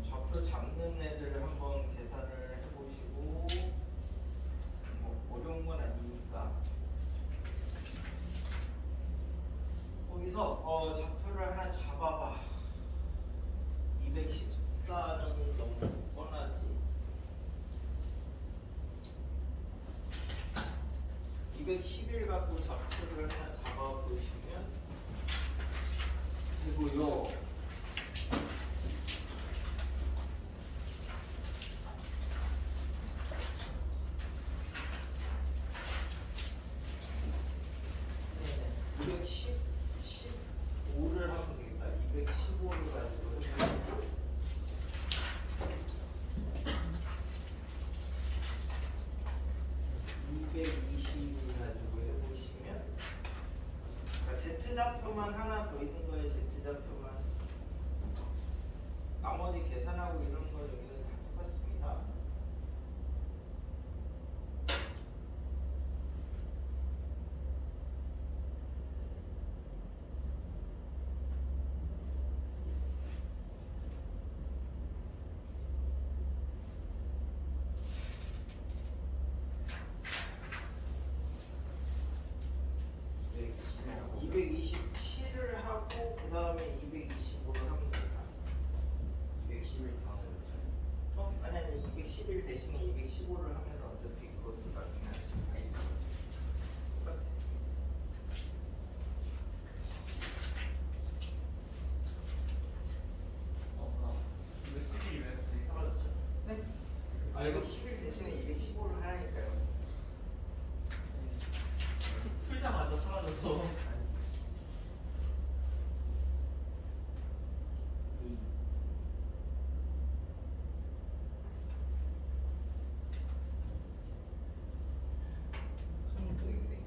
Speaker 1: 좌표 잡는 애들 한번 계산을 해보시고 뭐 어려운 건 아니니까 거기서 좌표를 하나 잡아봐. 214는 너무 뻔하지. 211 갖고 좌표를 하나 잡아보시면 되고요.
Speaker 2: 네네.
Speaker 1: 215를 하면 되겠다. 215를 가지고 해보시고 220을 가지고 해보시면 그러니까 Z좌표만 하나 더 있는 거예요. Z좌표만 나머지 계산하고 이런 거 여기는 다 똑같습니다.
Speaker 4: 네,
Speaker 1: 227을 하고 그 다음에 225를 하면 된다.
Speaker 4: 210을 다음에
Speaker 1: 아니 211 대신에 215를 하면 어차피 그것도 나중에 할 수 있어요. 똑같아.
Speaker 2: 나 211이 왜 갑자기 사라졌죠?
Speaker 1: 네? 211 대신에 215를 하라니까요.
Speaker 2: 풀자마자 사라져서
Speaker 1: 손이 또 있네.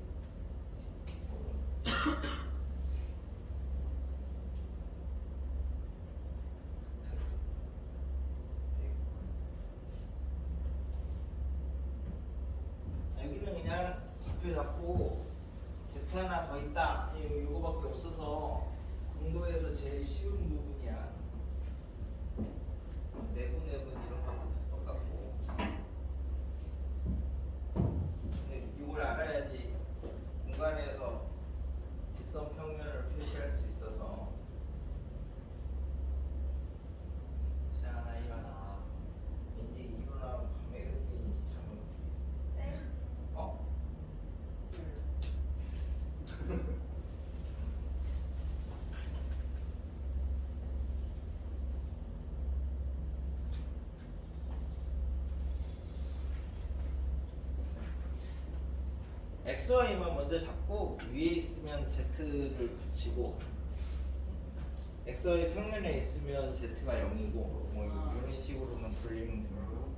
Speaker 1: 여기는 그냥 좌표 잡고 Z 하나 더 있다. 요거밖에 없어서 공도에서 제일 쉬운 부분이야. 내분 이런 것도 다 똑같고. 근데 이걸 알아야지 공간에서 직선 평면을 표시할 수 있어서.
Speaker 4: 세아나 일어나.
Speaker 1: 이제 일어나면 밤에 이렇게 자면 어떡해? 어? XY만 먼저 잡고 위에 있으면 Z를 붙이고 XY 평면에 있으면 Z가 0이고 뭐 이런 식으로만 돌리면 되고.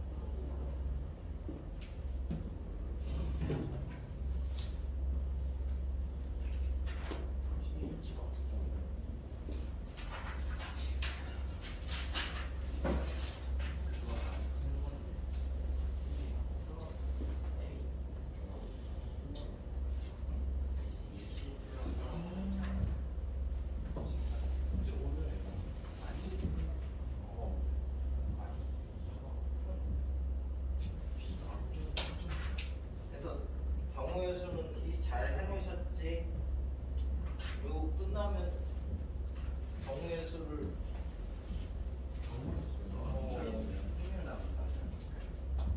Speaker 1: 그래서 경우의 수는 잘 해놓으셨지? 이거 끝나면 경우의 수를
Speaker 4: 평면 나온다.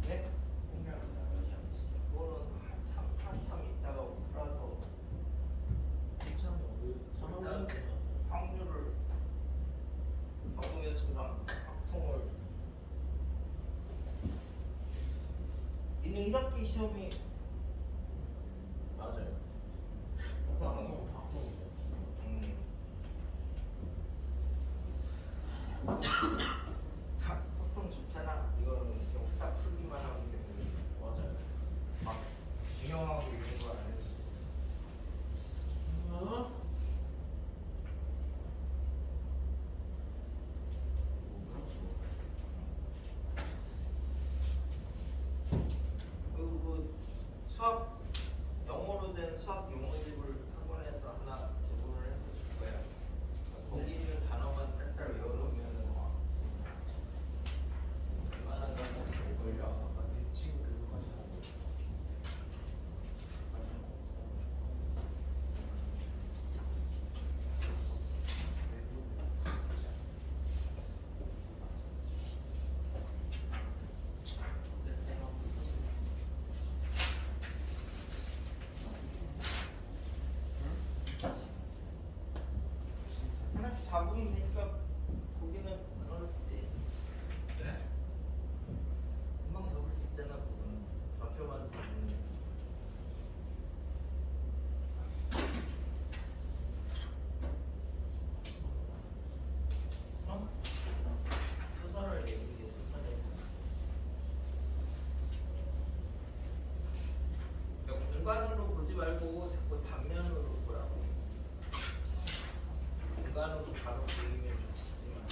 Speaker 1: 네?
Speaker 4: 평면 나오지 않았어.
Speaker 1: 그거는 한참 있다가 풀어서 일단 확률을 경우의 수랑 확통을 이는 1학기 시험이 맞아요. 보통 좋잖아. 이거는 그냥 딱 풀기만 하면 되는.
Speaker 2: 맞아요.
Speaker 1: 막 중요하고 이런 거 안 해도. 그리고 그 수학 영어로 된 수학 용어집을 학원에서 하나 제공을 해줄 거야. 거기 있는 단어만 딸딸 외워놓으면은 웬만한 거는
Speaker 3: 걸려. 아까 대칭 그거까지 하고 있어.
Speaker 1: 하나씩 잡으면 되니까 거기는 안 어렵지.
Speaker 3: 네?
Speaker 1: 금방 적을 수 있잖아. 그거는 좌표만 잡으면. 그럼 수선을 내는 게 수선이야. 그러니까 공간으로 보지 말고 자꾸 단면으로 보라고. 공간으로 바로 보이면 좋지만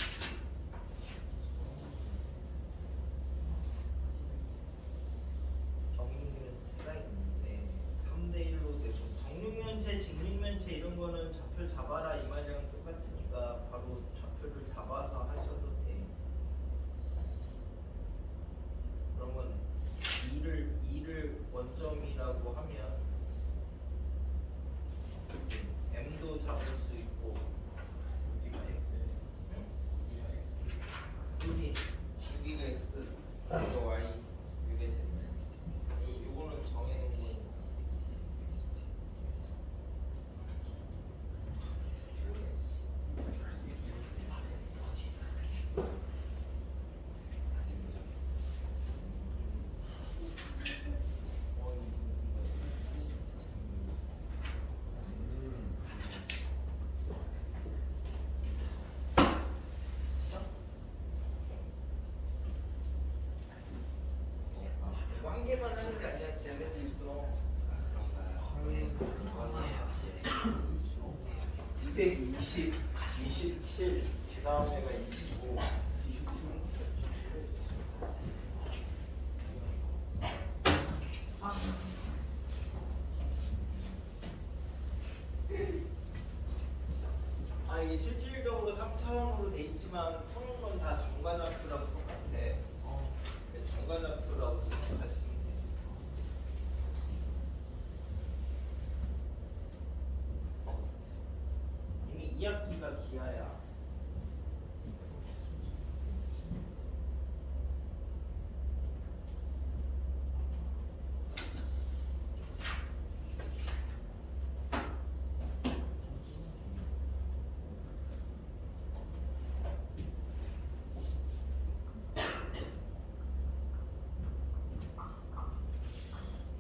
Speaker 1: 정육면체가 있는데 3대1로 되고 정육면체, 직육면체 이런 거는 좌표 잡아라 이 말이랑 똑같으니까 바로 좌표를 잡아서 하셔도 돼. 그런 건 2를 원점이라고 하면 M도 잡을 수 있고
Speaker 3: 어디가 X예요?
Speaker 1: 응?
Speaker 3: 어디가 X?
Speaker 1: 여기가 X, 여기가 Y, 여기가 Z. 요거는 정해놓은 거. 한 개만 하는 게 아니라 쟤네도 있어.
Speaker 3: 그런가요?
Speaker 1: 220, 27, 그 다음에가 25. 아 이게 실질적으로 3차원으로 돼 있지만 푸는 건 다 정관좌표랑 똑같아. 정관좌표라고 생각하시면 돼. 이미 2학기가 기하야.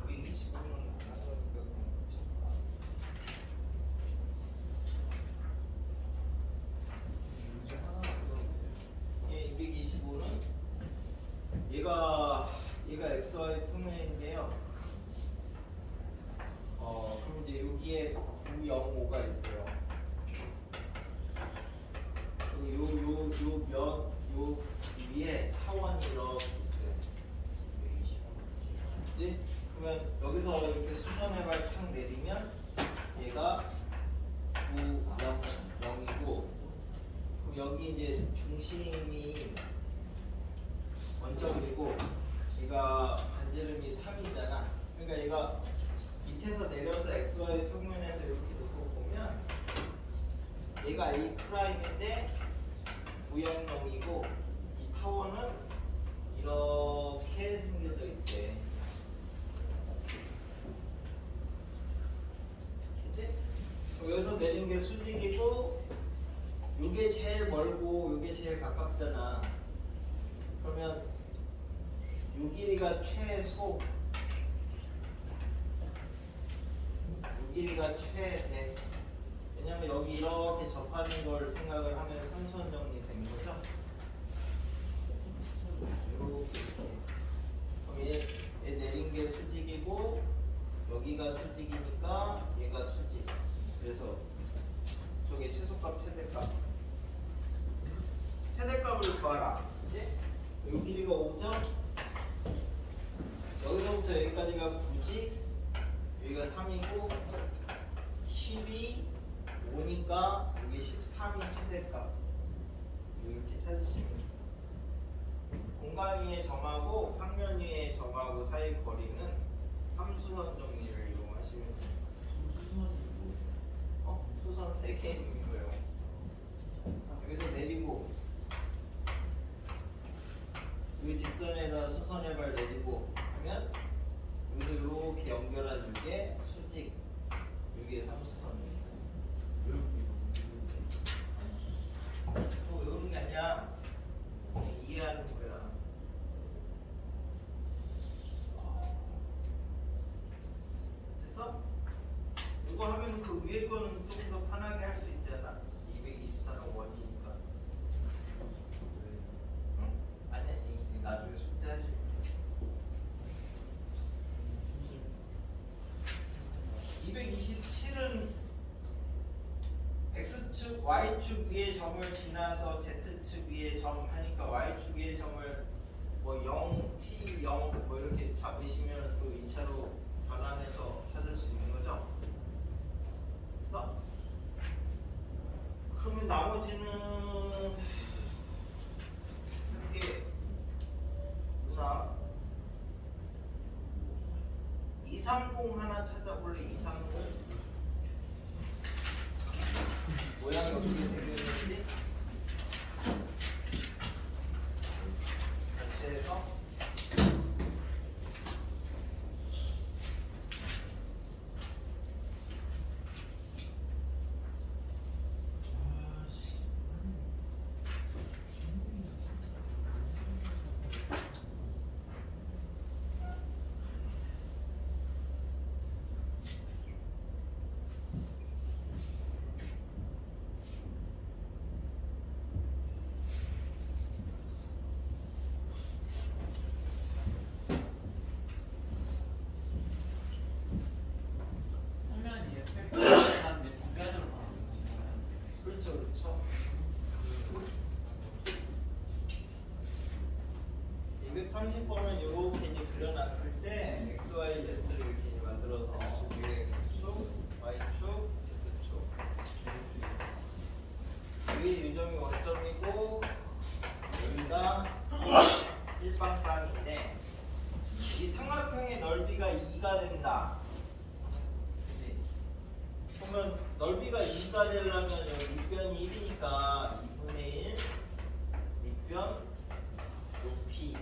Speaker 1: 이게 25는 안 하니까
Speaker 3: 문제 하나 풀어보세요.
Speaker 1: 얘 225는 얘가 XY 평면인데요. 그럼 이제 여기에 905가 있어요. 그리고 요 위에 타원이 이렇게 있어요. 그치? 그러면 여기서 이렇게 수선해발 탁 내리면 얘가 900이고 그럼 여기 이제 중심이 원점이고 얘가 반지름이 3이잖아. 그러니까 얘가 밑에서 내려서 XY 평면에서 이렇게 놓고 보면 얘가 A'인데 900이고 이 타원은 이렇게 생겨져 있대. 그치? 여기서 내린 게 수직이고 요게 제일 멀고 요게 제일 가깝잖아. 그러면 요 길이가 최소, 요 길이가 최대. 왜냐면 여기 이렇게 접하는 걸 생각을 하면 삼선 정리된 거죠. 이렇게. 그럼 얘 내린 게 수직이고 여기가 수직이니까 얘가 수직. 그래서 저게 최소값 최대값. 최대값을 구하라. 그치? 이 길이가 5점. 여기서부터 여기까지가 9지. 여기가 3이고 12, 5니까 여기 13이 최대값. 이렇게 찾으시면 돼요. 공간 위의 점하고 평면 위의 점하고 사이 거리는 함수선 정리를 이용하시면 돼요. 수선 3개 있는 거예요. 여기서 내리고 여기 직선에다 수선의 발 내리고 하면 여기서 이렇게 연결하는 게 수직, 여기에 삼수선입니다. 또 외우는 게 아니야. 그냥 이해하는 거야. 됐어? 이거 하면 그 위에 거는 조금 더 편하게 할 수 있잖아. 224는 원이니까. 응? 아니야, 나중에 숙제하실 거야. 227은 X축, Y축 위의 점을 지나서 Z축 위의 점 하니까 Y축 위의 점을 뭐 0, T, 0 뭐 이렇게 잡으시면 또 2차로 변환해서 찾을 수 있는 거죠. 됐어? 그러면 나머지는 이렇게 누나 230 하나 찾아볼래? 230 모양이 어떻게 생겼는지 자체에서
Speaker 2: 평면이 Fx라는 정면으로 가는 거지.
Speaker 1: 그렇죠, 그렇죠. 230번은 이렇게 이제 그려놨을 때 x, y, z를 이렇게 이제 만들어서 위에 x축, y축, z축. 위에 요점이 원점이고 a가 일방땅인데 이 삼각형의 넓이가 2가 된다. 그치? 그러면 넓이가 2가 되려면 여기 밑변이 1이니까 2분의 1 밑변 높이.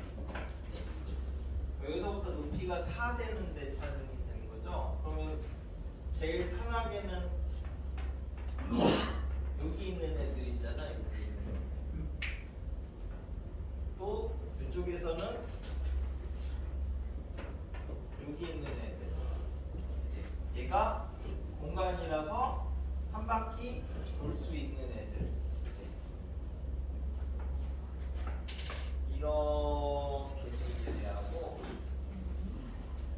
Speaker 1: 여기서부터 높이가 4 되는데 찾으면 되는 거죠. 그러면 제일 편하게는 여기 있는 애들 있잖아. 여기 있는 애들. 또 이쪽에서는 여기 있는 애들. 얘가 공간이라서 한 바퀴 돌 수 있는 애들. 이렇게 생긴 애하고,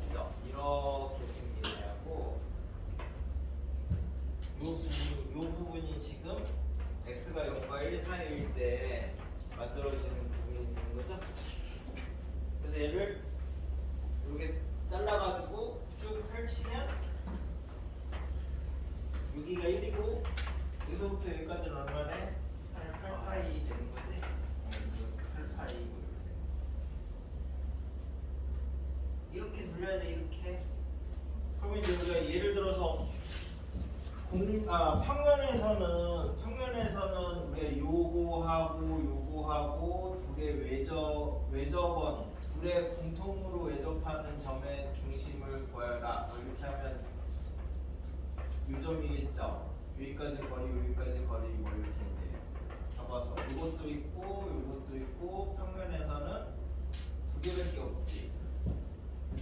Speaker 1: 그죠? 이렇게 생긴 애하고, 요 부분이 지금 x가 0과 1 사이일 때 만들어지는 부분이 있는 거죠. 그래서 얘를 이렇게 잘라가지고 쭉 펼치면 여기가 1이고 여기서부터 여기까지는 얼마네? 8파이 되는 거지? 8파이고 이렇게 눌려야 돼. 이렇게. 그러면 이제 우리가 예를 들어서 평면에서는 우리가 요거하고 둘의 외접원 둘의 공통으로 외접하는 점의 중심을 구하라. 뭐 이렇게 하면 요점이겠죠. 여기까지 거리, 여기까지 거리 뭐 이렇게 이제 잡아서 이것도 있고 평면에서는 두 개밖에 없지.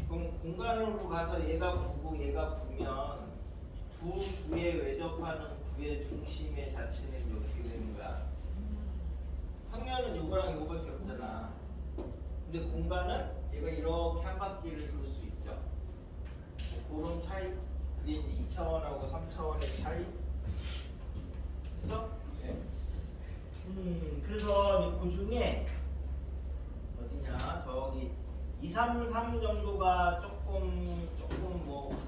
Speaker 1: 그럼 공간으로 가서 얘가 9고 얘가 9면 두 구에 외접하는 구의 중심의 자체는 어떻게 되는 거야? 평면은 요거랑 요거밖에 없잖아. 근데 공간은 얘가 이렇게 한 바퀴를 돌 수 있죠. 뭐 그런 차이, 그게 이제 2차원하고 3차원의 차이 있어? 네. 그래서 그 중에 어디냐, 저기 2, 3, 3 정도가 조금 뭐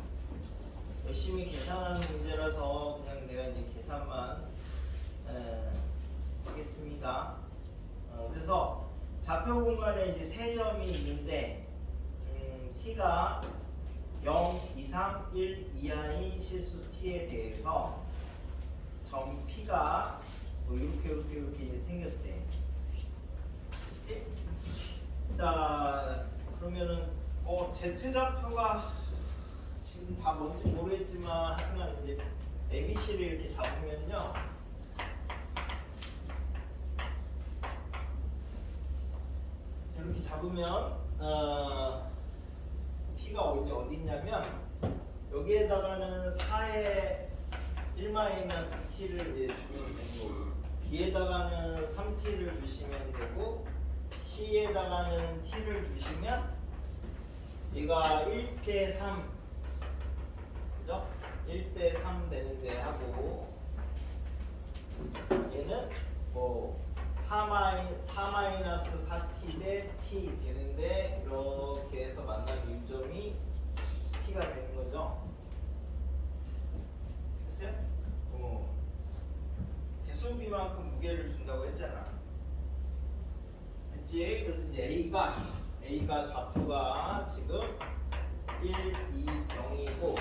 Speaker 1: 열심히 계산하는 문제라서 그냥 내가 이제 계산만 하겠습니다. 그래서 좌표 공간에 이제 세 점이 있는데 t가 0 이상 1 이하인 실수 t에 대해서 점 p가 뭐 이렇게 이제 생겼대. 그치? 자, 그러면은 z 좌표가 지금 다 뭔지 모르겠지만 하지만 이제 ABC를 이렇게 잡으면요. 이렇게 잡으면 P가 어디 있냐면 여기에다가는 4의 1-t를 이제 주면 되는 거고 B에다가는 3t를 주시면 되고 C에다가는 t를 주시면 얘가 1대3 그죠? 1대3 되는데 하고 얘는 뭐 4-4t 대 t 되는데 이렇게 해서 만나는 요점이 p가 되는 거죠. 됐어요? 개수비만큼 무게를 준다고 했잖아. 됐지? 그래서 이제 A가 좌표가 지금 1, 2, 0이고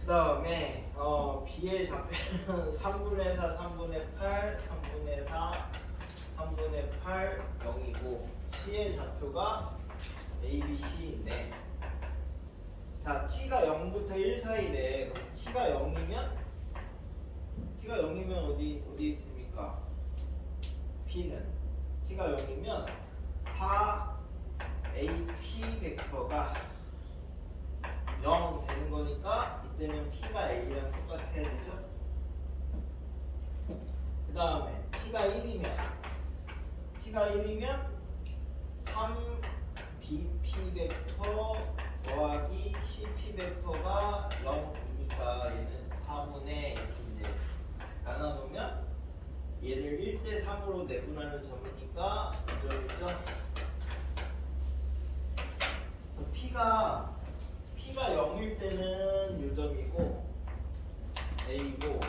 Speaker 1: 그 다음에 B의 좌표는 3분의 4, 3분의 8, 3분의 4, 3분의 8, 0이고 C의 좌표가 A, B, C인데 자, T가 0부터 1 사이래. 그럼 T가 0이면 어디 있습니까? P는 T가 0이면 4AP 벡터가 0 되는 거니까 이때는 P가 A랑 똑같아야 되죠. 그 다음에 T가 1이면 3BP 벡터 더하기 CP 벡터가 0이니까 얘는 4분의 이렇게 이제 나눠놓으면 얘를 1대3으로 내분하는 점이니까 이 점이죠. P가 0일 때는 요 점이고 A고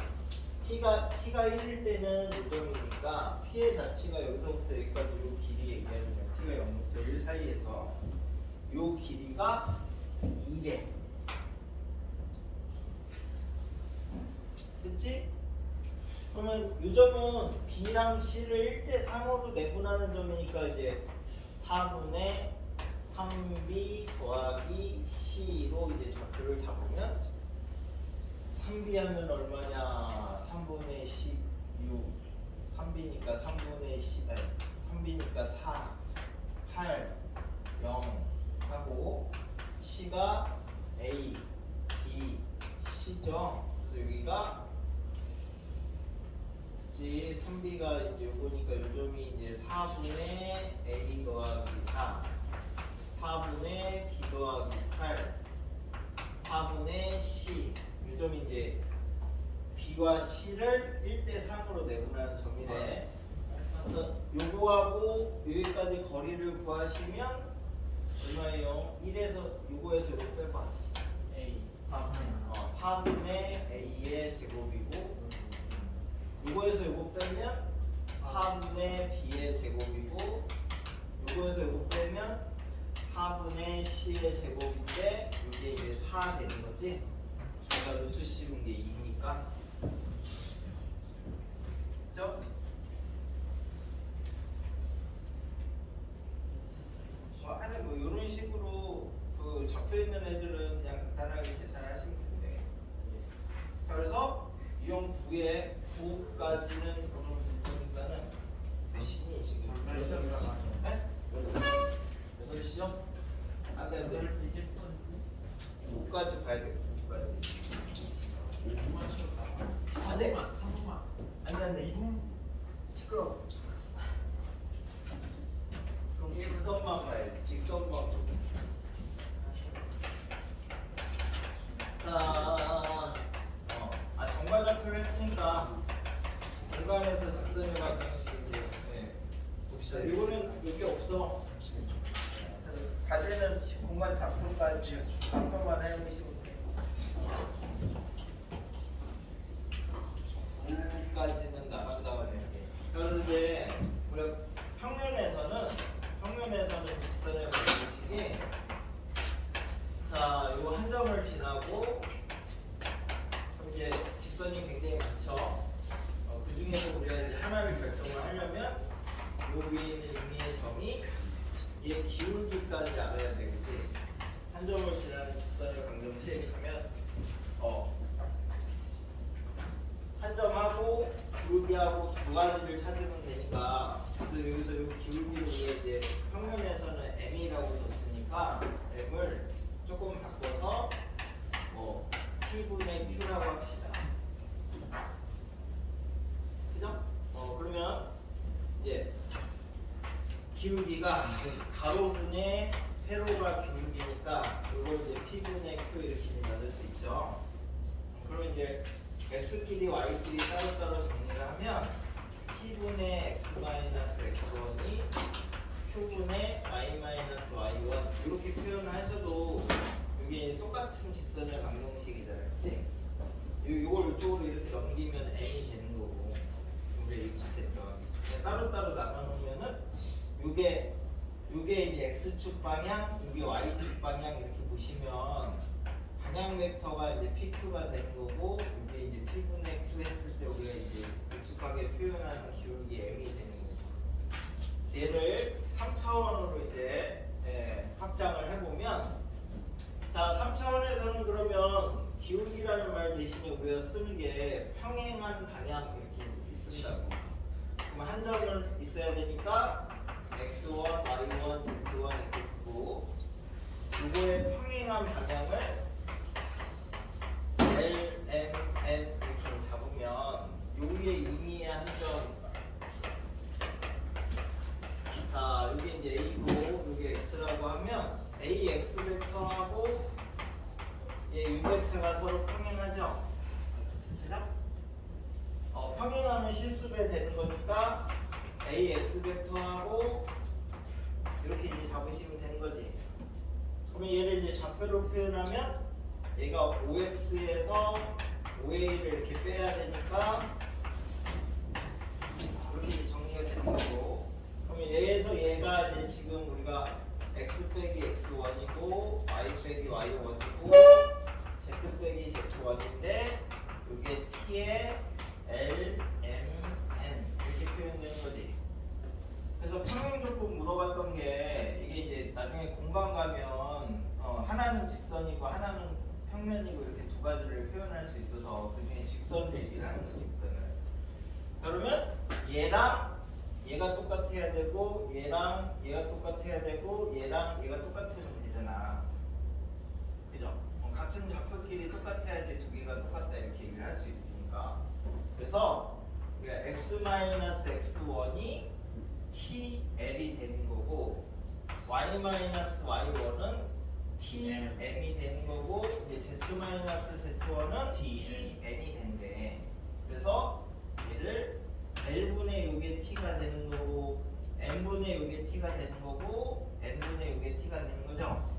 Speaker 1: T가 1일 때는 요 점이니까 P의 자치가 여기서부터 여기까지 요 길이 얘기하는 거야. T가 0부터 1 사이에서 요 길이가 2래. 그치? 그러면 요 점은 B랑 C를 1대3으로 내분하는 점이니까 이제 4분의 3B 더하기 C로 이제 좌표를 잡으면 3B 하면 얼마냐? 3분의 16 3B니까 3분의 10 아니 3B니까 4 8 0 하고 C가 A, B, C죠. 그래서 여기가 이제 3B가 이제 요거니까 요점이 이제 4분의 A 더하기 4 4분의 B 더하기 8 4분의 C 요점이 이제 B와 C를 1대3으로 내분하는 점이래. 그래서 요거하고 여기까지 거리를 구하시면 얼마예요? 1에서 요거에서 요거 빼봐.
Speaker 2: A
Speaker 1: 4분의 A의 제곱이고 요거에서 요거 빼면 4분의 B의 제곱이고 요거에서 요거 빼면 4분의 C의 제곱인데 이게 이제 4 되는 거지? 제가 루트 씌운 게 2니까 그죠? 아니 뭐 이런 식으로 그 적혀 있는 애들은 그냥 간단하게 계산하시면 돼. 그래서 유형 9에 9까지는 그런 부분이니까는 대신이 지금
Speaker 2: 몇 시험이라 하죠?
Speaker 1: 네? 8시요? 안 돼, 안 돼.
Speaker 2: 8시 10분지?
Speaker 1: 9까지 봐야 돼, 9까지.
Speaker 3: 5분만 쉬었다.
Speaker 1: 안 돼.
Speaker 3: 3분만.
Speaker 1: 안 돼, 안 돼.
Speaker 3: 2분.
Speaker 1: 시끄러워. 그럼 직선만 봐야 돼. 직선만 보고. 정과좌표를 했으니까 공간에서 직선의 방정식인데 봅시다. 이거는 여기 없어. 과제는 공간 좌표까지 한 번만 해보시면 돼요. 5까지는 나간 다음에 그래서 이제 우리가 평면에서는 직선의 방정식이 자, 요 한 점을 지나고 이제 직선이 굉장히 많죠. 그 중에서 우리가 이제 하나를 결정을 하려면 요 위에 있는 의미의 점이 얘 기울기까지 알아야 되겠지. 한 점을 지나는 직선의 방정식 하면 한 점하고 기울기하고 두 가지를 찾으면 되니까 그래서 여기서 요 기울기를 우리가 이제 평면에서는 m이라고 줬으니까 m을 조금 바꿔서 T분의 Q라고 합시다. 그죠? 그러면 이제 기울기가 가로분의 세로가 기울기니까 이걸 이제 P분의 Q 이렇게 만들 수 있죠. 그럼 이제 X끼리 Y끼리 따로따로 정리를 하면 P분의 X-X1이 Q분의 Y-Y1 이렇게 표현을 하셔도 이게 똑같은 직선의 방정식이잖아요. 그치? 이걸 이쪽으로 이렇게 넘기면 M이 되는 거고 우리 익숙했죠. 따로따로 나눠놓으면은 이게 이제 X축 방향, 이게 Y축 방향 이렇게 보시면 방향 벡터가 이제 PQ가 되는 거고 이게 이제 P분의 Q 했을 때 우리가 이제 익숙하게 표현하는 기울기 M이 되는 거죠. 얘를 3차원으로 이제 확장을 해보면 자 3차원에서는 그러면 기울기라는 말 대신에 우리가 쓰는 게 평행한 방향 이렇게 쓴다고. 그럼 한 점은 있어야 되니까 x1, y1, z1 이렇게 두고 이거의 평행한 방향을 L, M, N 이렇게 잡으면 여기에 의미의 한 점. 자, 여기 이제 A고 여기 X라고 하면 AX 벡터하고 U 벡터가 서로 평행하죠? 평행하면 실수배 되는 거니까 AX 벡터하고 이렇게 이제 잡으시면 되는 거지. 그러면 얘를 이제 좌표로 표현하면 얘가 OX에서 OA를 이렇게 빼야 되니까 이렇게 이제 정리가 되는 거고. 그러면 얘에서 얘가 이제 지금 우리가 x 빼기 x1이고 y 빼기 y1이고 z 빼기 z1인데 이게 t의 L, M, N 이렇게 표현되는 거지. 그래서 평행 조건 물어봤던 게 이게 이제 나중에 공방 가면 하나는 직선이고 하나는 평면이고 이렇게 두 가지를 표현할 수 있어서 그 중에 직선을 얘기를 하는 거 직선을. 그러면 얘랑 얘가 똑같아야 되고 얘랑 얘가 똑같아야 되고 얘랑 얘가 똑같으면 되잖아. 그죠? 같은 좌표끼리 똑같아야지 두 개가 똑같다 이렇게 얘기를 할 수 있으니까. 그래서 우리가 x-x1이 TL이 되는 거고 y-y1은 TM이 되는 거고 이제 z-z1은 TN이 된대. 그래서 얘를 L분의 요게 T가 되는 거고 N분의 요게 T가 되는 거고 N분의 요게 T가 되는 거죠.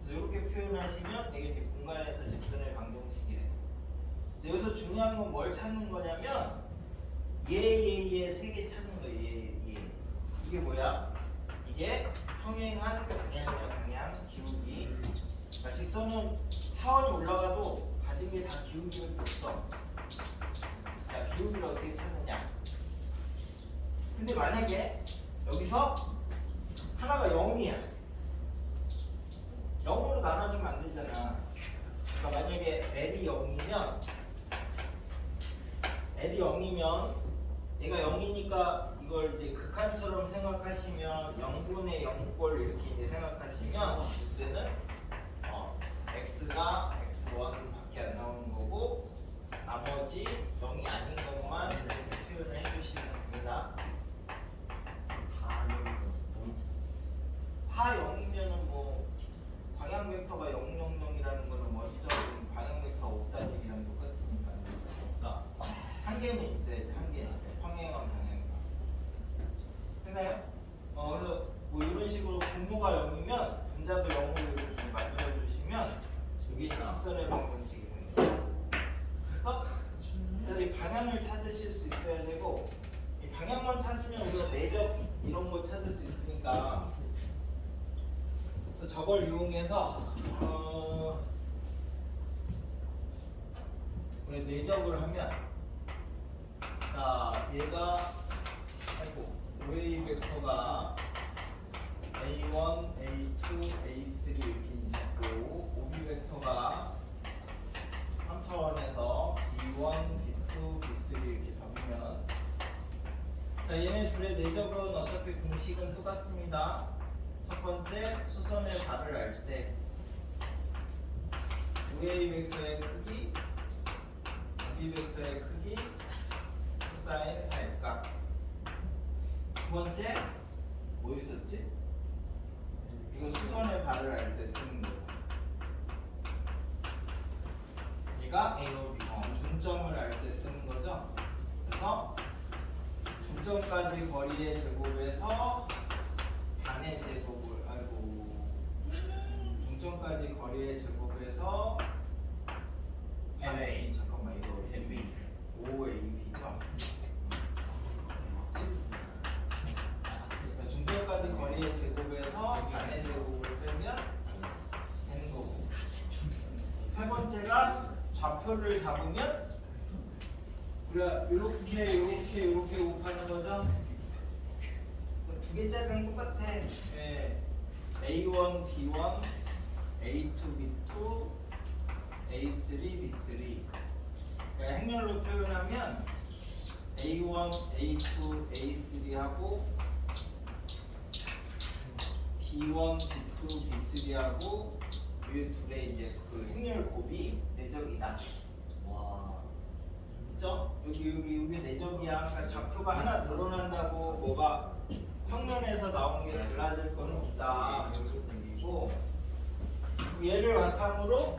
Speaker 1: 그래서 이렇게 표현하시면 이게 이제 공간에서 직선의 방정식이래요. 근데 여기서 중요한 건 뭘 찾는 거냐면 얘 세 개 찾는 거예요. 얘. 이게 뭐야? 이게 평행한 방향 기울기. 그러니까 직선은 차원이 올라가도 가진 게 다 기울기밖에 없어. 자, 기울기를 어떻게 찾느냐? 근데 만약에 여기서 하나가 0이야. 0으로 나눠주면 안 되잖아. 그러니까 만약에 L이 0이면 얘가 0이니까 이걸 이제 극한처럼 생각하시면 0분의 0꼴 이렇게 이제 생각하시면 이때는 x가 x1밖에 안 나오는 거고 나머지 0이 아닌 것만 이렇게 표현을 해주시면 됩니다. 다 0이면은 뭐 방향 벡터가 000이라는 거는 원점은 방향 벡터 없다님이랑 똑같으니까 없다. 한 개는 있어야지 한 개는 평행한 방향이가. 됐나요? 그래서 뭐 이런 식으로 분모가 0이면 분자도 0으로 이렇게 만들어 주시면 이게 이제 직선의 방정식이 되는 거예요. 그래서 이 방향을 찾으실 수 있어야 되고 이 방향만 찾으면 우리가 내적 이런 걸 찾을 수 있으니까 그래서 저걸 이용해서 우리 내적을 하면 자 얘가 아이고 OA 벡터가 A1, A2, A3 이렇게 있고 OB 벡터가 3차원에서 B1, B2, B3 이렇게 잡으면 자 얘네 둘의 내적은 어차피 공식은 똑같습니다. 첫 번째 수선의 발을 알 때 OA 벡터의 크기, OB 벡터의 크기, 코사인 사일각. 두 번째 뭐 있었지? 이거 수선의 발을 알 때 쓰는 거. 얘가 중점을 알 때 쓰는 거죠. 그래서 중점까지 거리의 제곱에서 반의 제곱을 중점까지 거리의 제곱에서
Speaker 2: LA.
Speaker 1: 잠깐만 이거
Speaker 2: LB.
Speaker 1: 5AB죠. 중점까지 거리의 제곱에서 반의 제곱을 빼면 되는 거고. 세 번째가 좌표를 잡으면 우리가 이렇게 곱하는 거죠. 두 개짜리랑 똑같아. 예. A1, B1, A2, B2, A3, B3. 그러니까 행렬로 표현하면 A1, A2, A3하고 B1, B2, B3하고 이 둘의 이제 그 행렬 곱이 내적이다.
Speaker 2: 와.
Speaker 1: 그죠? 여기 내적이야. 그러니까 좌표가 하나 늘어난다고 뭐가 평면에서 나온 게 달라질 건 없다. 이런 얘기고 얘를 바탕으로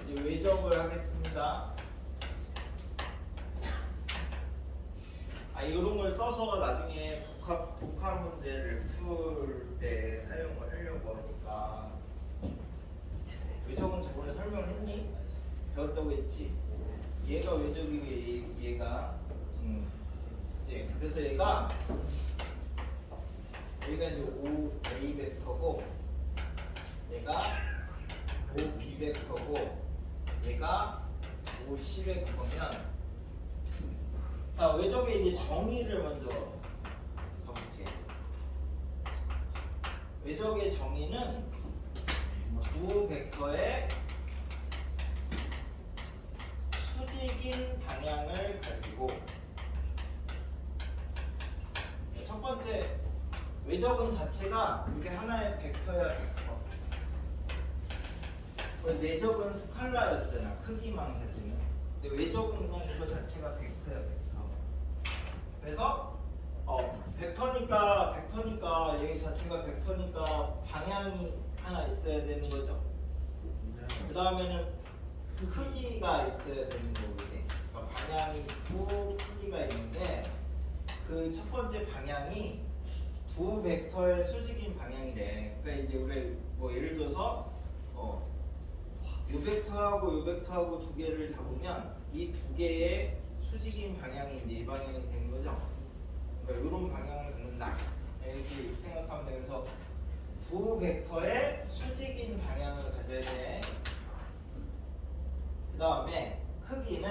Speaker 1: 이제 외적을 하겠습니다. 이런 걸 써서 나중에 복합 문제를 풀 때 사용을 하려고 하니까 외적은 저번에 설명했니? 배웠다고 했지? 얘가 외적이고 얘가 이제 그래서 얘가 이제 OA 벡터고 얘가 OB 벡터고 얘가 OC 벡터면 자 외적의 이제 정의를 먼저 가볼게. 외적의 정의는 두 벡터의 수직인 방향을 가지고 첫 번째 외적은 자체가 이게 하나의 벡터야 벡터. 내적은 스칼라였잖아 크기만 가지면. 근데 외적은 그냥 이거 자체가 벡터야 벡터. 그래서 벡터니까 얘 자체가 벡터니까 방향이 하나 있어야 되는 거죠. 그 다음에는 크기가 있어야 되는 거거든. 그러니까 방향이 있고 크기가 있는데 그 첫 번째 방향이 두 벡터의 수직인 방향이래. 그러니까 이제 우리 뭐 예를 들어서 요 벡터하고 요 벡터하고 두 개를 잡으면 이 두 개의 수직인 방향이 이제 이 방향이 되는 거죠. 그러니까 이런 방향을 갖는다. 이렇게 생각하면 돼. 그래서 두 벡터의 수직인 방향을 가져야 돼. 그 다음에 크기는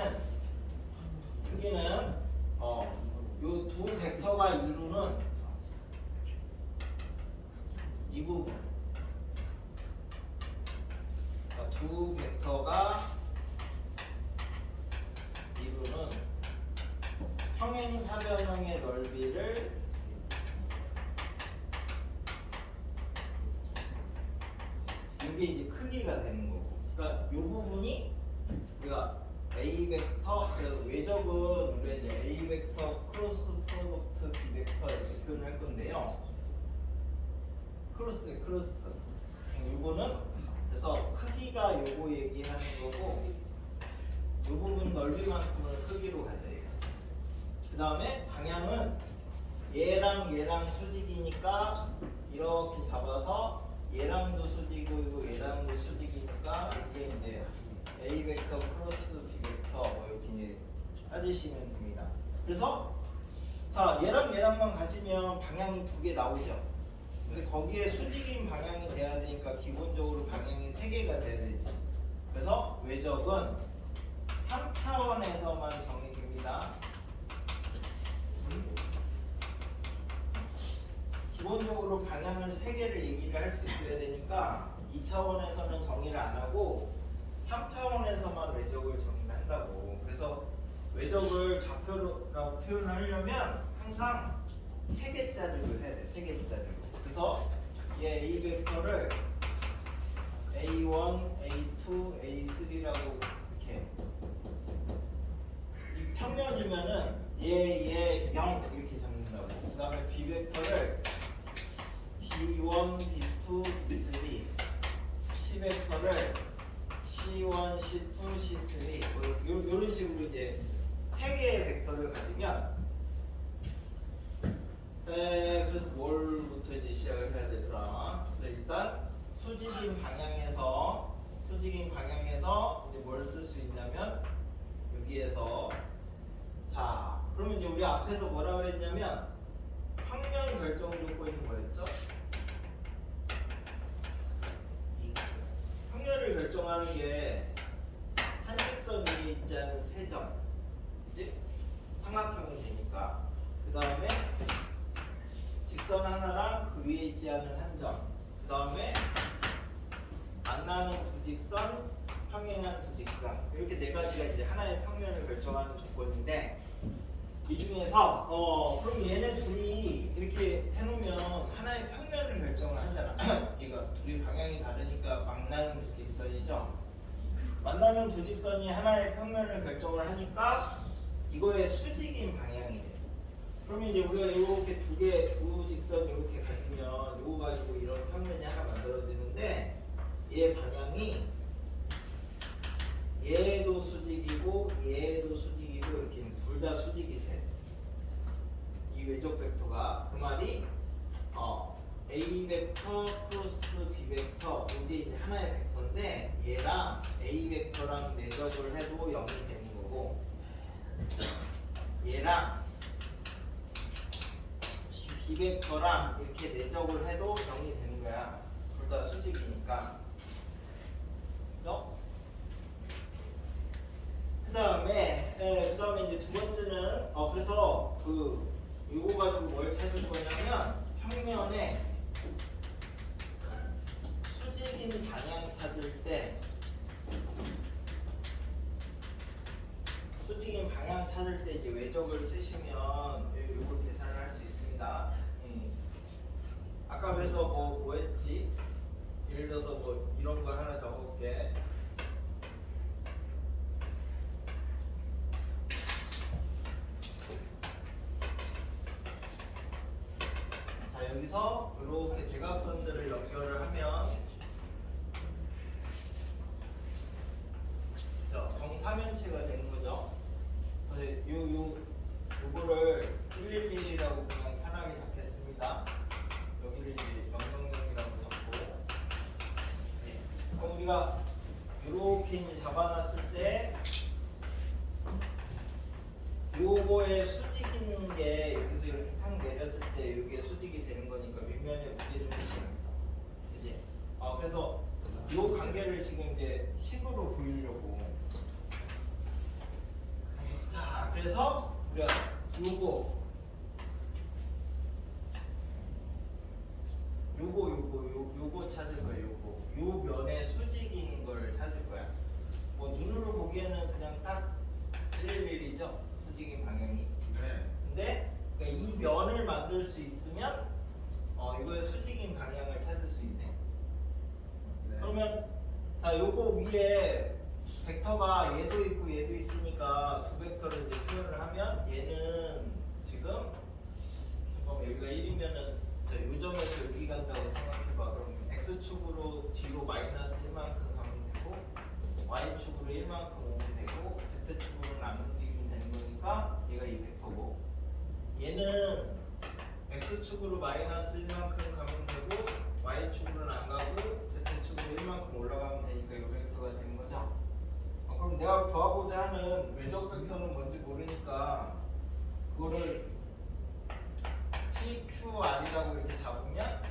Speaker 1: 요 두 벡터가 이루는 이 부분. 그러니까 두 벡터가 이루는 평행사변형의 넓이를 이게 이제 크기가 되는 거고. 그러니까 이 부분이 우리가 A 벡터, 그래서 외적은 우리가 이제 A 벡터 크로스 프로덕트 B 벡터 이렇게 표현할 건데요. 크로스. 요거는 그래서 크기가 요거 얘기하는 거고 요 부분 넓이만큼을 크기로 가져요. 그 다음에 방향은 얘랑 수직이니까 이렇게 잡아서 얘랑도 수직이고 얘랑도 수직이니까 이게 이제 A 벡터 플러스 B 벡터 뭐 이렇게 이제 따지시면 됩니다. 그래서 자 얘랑만 가지면 방향이 두 개 나오죠. 근데 거기에 수직인 방향이 돼야 되니까 기본적으로 방향이 세 개가 돼야 되지. 그래서 외적은 3차원에서만 정의됩니다. 기본적으로 방향을 세 개를 얘기를 할 수 있어야 되니까 2차원에서는 정의를 안 하고 3차원에서만 외적을 정의를 한다고. 그래서 외적을 좌표라고 표현하려면 항상 세 개짜리로 해야 돼. 세 개짜리로. 그래서 얘 A 벡터를 A1, A2, A3라고 이렇게 이 평면이면은 얘 0 이렇게 적는다고. 그 다음에 B 벡터를 B1, B2, B3, C 벡터를 C1, C2, C3 이런 식으로 이제 세 개의 벡터를 가지면 그래서 뭘부터 이제 시작을 해야 되더라. 그래서 일단 수직인 방향에서 이제 뭘 쓸 수 있냐면 여기에서 자 그러면 이제 우리 앞에서 뭐라 그랬냐면 평면 결정 조건이 뭐였죠? 평면을 결정하는 게 한 직선 위에 있지 않은 세 점, 그지? 삼각형이 되니까. 그 다음에 직선 하나랑 그 위에 있지 않은 한 점. 그 다음에 만나는 두 직선, 평행한 두 직선. 이렇게 네 가지가 이제 하나의 평면을 결정하는 조건인데 이 중에서 그럼 얘네 둘이 이렇게 해놓으면 하나의 평면을 결정을 하잖아. 얘가 둘이 방향이 다르니까 만나는 두 직선이죠. 만나는 두 직선이 하나의 평면을 결정을 하니까 이거의 수직인 방향이 돼. 그러면 이제 우리가 이렇게 두 직선 이렇게 가지면 이거 가지고 이런 평면이 하나 만들어지는데 얘 방향이 얘도 수직이고 얘도 수직이고 이렇게 둘 다 수직이 돼. 이 외적 벡터가 그 말이 A 벡터 플러스 B 벡터 이게 이제 하나의 벡터인데 얘랑 A 벡터랑 내적을 해도 0이 되는 거고 얘랑 B 벡터랑 이렇게 내적을 해도 0이 되는 거야. 둘 다 수직이니까. 그죠? 그 다음에 이제 두 번째는 그래서 요거 가지고 뭘 찾을 거냐면 평면에 수직인 방향 찾을 때 이제 외적을 쓰시면 요걸 계산을 할 수 있습니다. 아까 그래서 뭐 했지? 예를 들어서 뭐 이런 걸 하나 적어볼게. 자 여기서 이렇게 대각선들을 연결을 하면 정사면체가 되는 거죠. 그래서 요거를 111이라고 그냥 편하게 잡겠습니다. 여기를 이제 000이라고 잡고 그럼 우리가 이렇게 이제 잡아놨을 때 요거의 수직인 게 여기서 이렇게 탁 내렸을 때 이게 수직이 되는 거니까 윗면에 무게중심이 있습니다. 그지? 그래서 요 관계를 지금 이제 식으로 보이려고. 자, 그래서 우리가 요거 찾을 거야. 요 면에 수직인 걸 찾을 거야. 뭐 눈으로 보기에는 그냥 딱 111이죠. 수직인 방향이.
Speaker 3: 네.
Speaker 1: 근데 그러니까 이 면을 만들 수 있으면 이거의 수직인 방향을 찾을 수 있네.
Speaker 3: 네.
Speaker 1: 그러면 자 요거 위에 벡터가 얘도 있고 얘도 있으니까 두 벡터를 이제 표현을 하면 얘는 지금 잠깐만 여기가 1이면은 자, 요 점에서 여기 간다고 생각해봐. 그럼 x축으로 뒤로 마이너스 1만큼 가면 되고 y축으로 1만큼 오면 되고 z축으로는 안 움직이면 되는 거니까 얘가 이 벡터고 얘는 x축으로 마이너스 1만큼 가면 되고 y축으로는 안 가고 z축으로 1만큼 올라가면 되니까 이 벡터가 되는 거죠. 그럼 내가 구하고자 하는 외적 벡터는 뭔지 모르니까 그거를 PQR이라고 이렇게 잡으면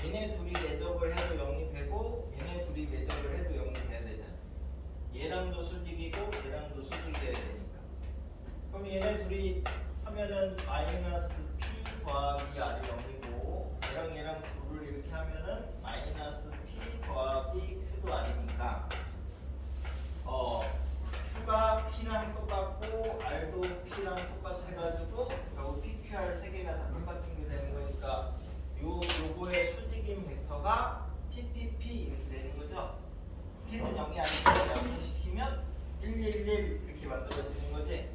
Speaker 1: 얘네 둘이 내적을 해도 0이 되고 얘네 둘이 내적을 해도 0이 돼야 되잖아. 얘랑도 수직이고 얘랑도 수직이어야 되니까. 그럼 얘네 둘이 하면은 마이너스 P 더하기 R이 0이고 얘랑 얘랑 둘을 이렇게 하면은 마이너스 P 더하기 Q도 R이니까 Q가 P랑 똑같고 R도 P랑 똑같아가지고 결국 PQR 세 개가 다 똑같은 게 되는 거니까 요거의 수직인 벡터가 PPP 이렇게 되는 거죠. P는 0이 아니고 0을 시키면 111 이렇게 만들어지는 거지.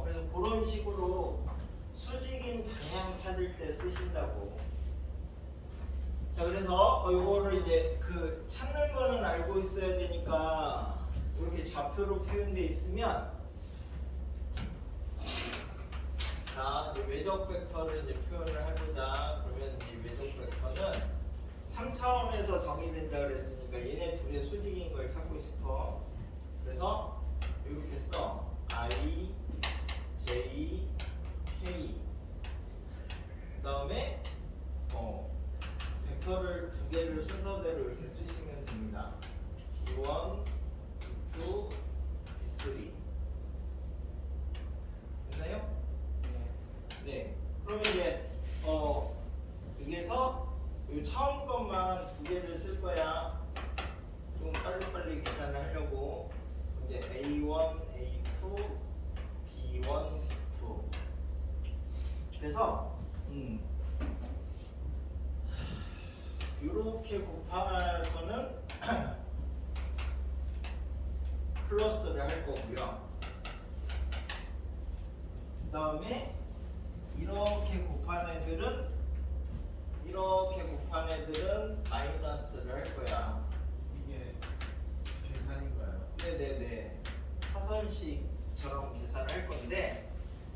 Speaker 1: 그래서 그런 식으로 수직인 방향 찾을 때 쓰신다고. 자, 그래서 요거를 이제 그 찾는 거는 알고 있어야 되니까 이렇게 좌표로 표현돼 있으면 자, 이제 외적 벡터를 이제 표현을 해보자. 그러면 이 외적 벡터는 3차원에서 정의된다 그랬으니까 얘네 둘의 수직인 걸 찾고 싶어. 그래서 이렇게 써. I, J, K. 그 다음에 벡터를 두 개를 순서대로 이렇게 쓰시면 됩니다. B1, B2, B3. 됐나요? 네. 그러면 이제 여기에서 이 처음 것만 두 개를 쓸 거야. 좀 빨리빨리 계산을 하려고. 이제 A1, A2, B1, B2. 그래서 이렇게 곱해서는 플러스를 할 거고요. 그 다음에 이렇게 곱한 애들은 마이너스를 할 거야.
Speaker 3: 이게 계산인가요?
Speaker 1: 네네네. 사선식처럼 계산을 할 건데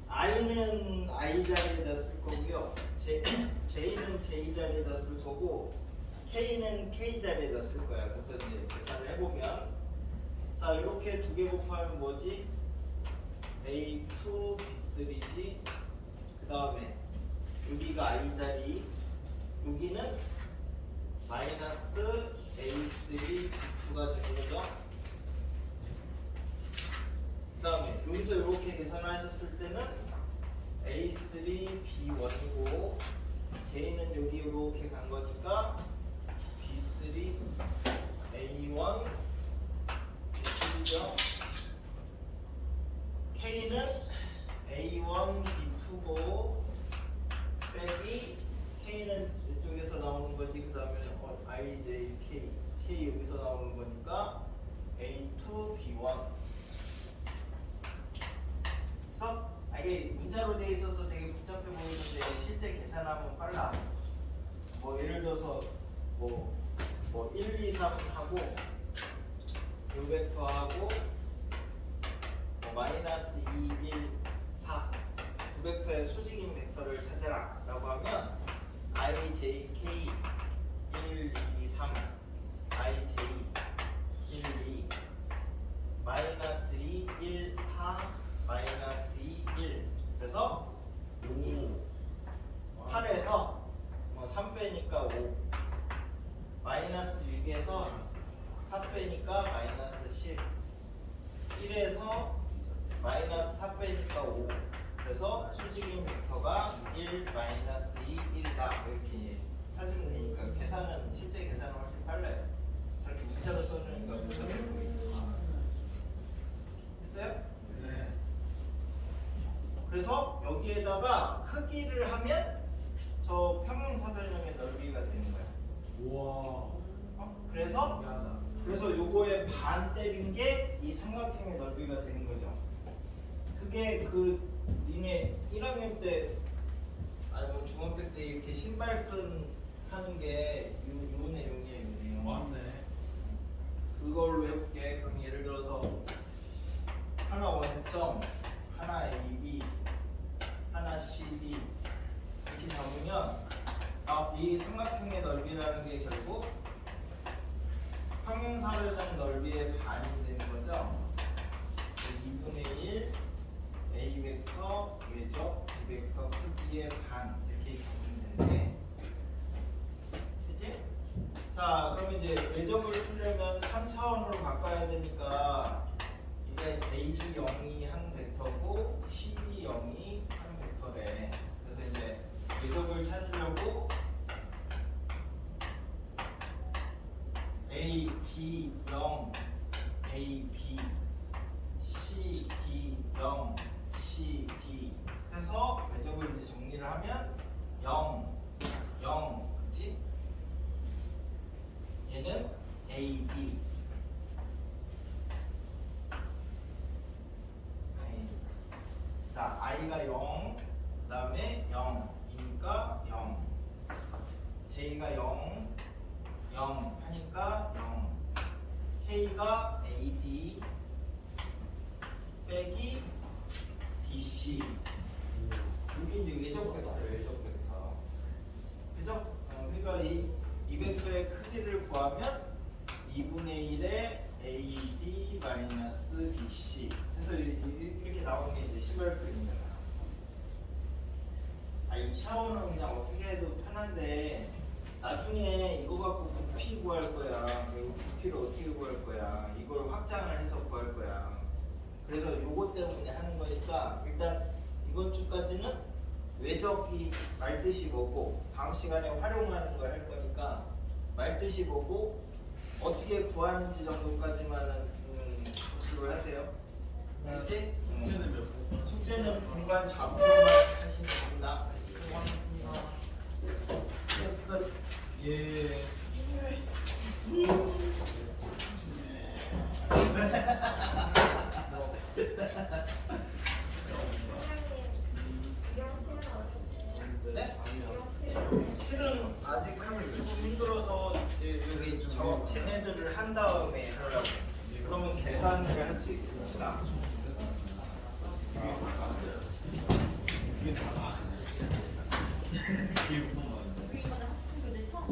Speaker 1: i는 i 자리에다 쓸 거고요. j는 j 자리에다 쓸 거고 k는 k 자리에다 쓸 거야. 그래서 이제 계산을 해보면 자 이렇게 두 개 곱하면 뭐지? a2 b3지. 그 다음에 여기가 i 자리, 여기는 마이너스 a3 b2가 되는 거죠. 그 다음에 여기서 이렇게 계산하셨을 때는 A3, B1이고 J는 여기 이렇게 간 거니까 B3, A1, B3죠. K는 A1, B2고 빼기 K는 이쪽에서 나오는 거지. 그 다음에 I, J, K 여기서 나오는 거니까 A2, B1. 그래서 이게 문자로 돼 있어서 되게 복잡해 보이는데 실제 계산하면 빨라. 뭐 예를 들어서 뭐 1, 2, 3 하고 요 벡터하고 마이너스 2, 1, 4 두 벡터의 수직인 벡터를 찾아라 라고 하면 I, J, K 1, 2, 3 I, J 1, 2 마이너스 2, 1, 4 마이너스 2, 1 그래서 5 8에서 3 빼니까 5 마이너스 6에서 4 빼니까 마이너스 10 1에서 마이너스 4 빼니까 5 그래서 수직인 벡터가 1, 마이너스 2, 1이다 이렇게 찾으면 되니까 계산은 실제 계산은 훨씬 빨라요. 저렇게 문자로 써주니까 복잡해 보이죠. 됐어요?
Speaker 3: 네.
Speaker 1: 그래서 여기에다가 크기를 하면 저 평행사변형의 넓이가 되는 거야.
Speaker 3: 우와.
Speaker 1: 그래서
Speaker 3: 신기하다.
Speaker 1: 요거에 반 때린 게 이 삼각형의 넓이가 되는 거죠. 그게 그 니네 1학년 때 아니 뭐 중학교 때 이렇게 신발끈 하는 게 요 내용이에요, 요 내용.
Speaker 3: 맞네.
Speaker 1: 그걸로 해볼게. 그럼 예를 들어서 하나 원점, 하나 AB, 하나 CD 이렇게 잡으면 이 삼각형의 넓이라는 게 결국 평행사변형 넓이의 반이 되는 거죠. 2분의 1 A 벡터 외적 B 벡터 크기의 반 이렇게 잡으면 되는데, 그치? 자, 그럼 이제 외적을 쓰려면 3차원으로 바꿔야 되니까 이게 AB 0이 한 벡터고 CD 0이 한 벡터래. 그래서 이제 외적을 찾으려고 A, B, 0, A, B, C, D, 0, C, D 해서 외적을 이제 정리를 하면 0, 0, 그치? 얘는 A, B. 자, I가 0, 그 다음에 0이니까 0. J가 0, 0 하니까 0. K가 AD 빼기 BC. 이게 이제 외적 벡터예요, 외적 벡터. 그죠? 그러니까 이 벡터의 크기를 구하면 2분의 1의 AD 마이너스 BC 해서 이렇게 나오는 게 이제 시발끈이잖아. 2차원은 그냥 어떻게 해도 편한데 나중에 이거 갖고 부피 구할 거야. 이 부피를 어떻게 구할 거야? 이걸 확장을 해서 구할 거야. 그래서 요거 때문에 하는 거니까 일단 이번 주까지는 외적이 말뜻이 뭐고 다음 시간에 활용하는 걸 할 거니까 말뜻이 뭐고 어떻게 구하는지 정도까지만은 복습을 하세요. 알지?
Speaker 3: 숙제는 몇 번?
Speaker 1: 숙제는 공간 잡음만 하시면 됩니다. 끝.
Speaker 3: 예.
Speaker 1: 네? 실은 아직 하기 좀 힘들어서 여기 쟤네들을 한 다음에 하려고. 그러면 계산을 할 수 있으니까.
Speaker 3: 이게 다가 아니야. 이게 무슨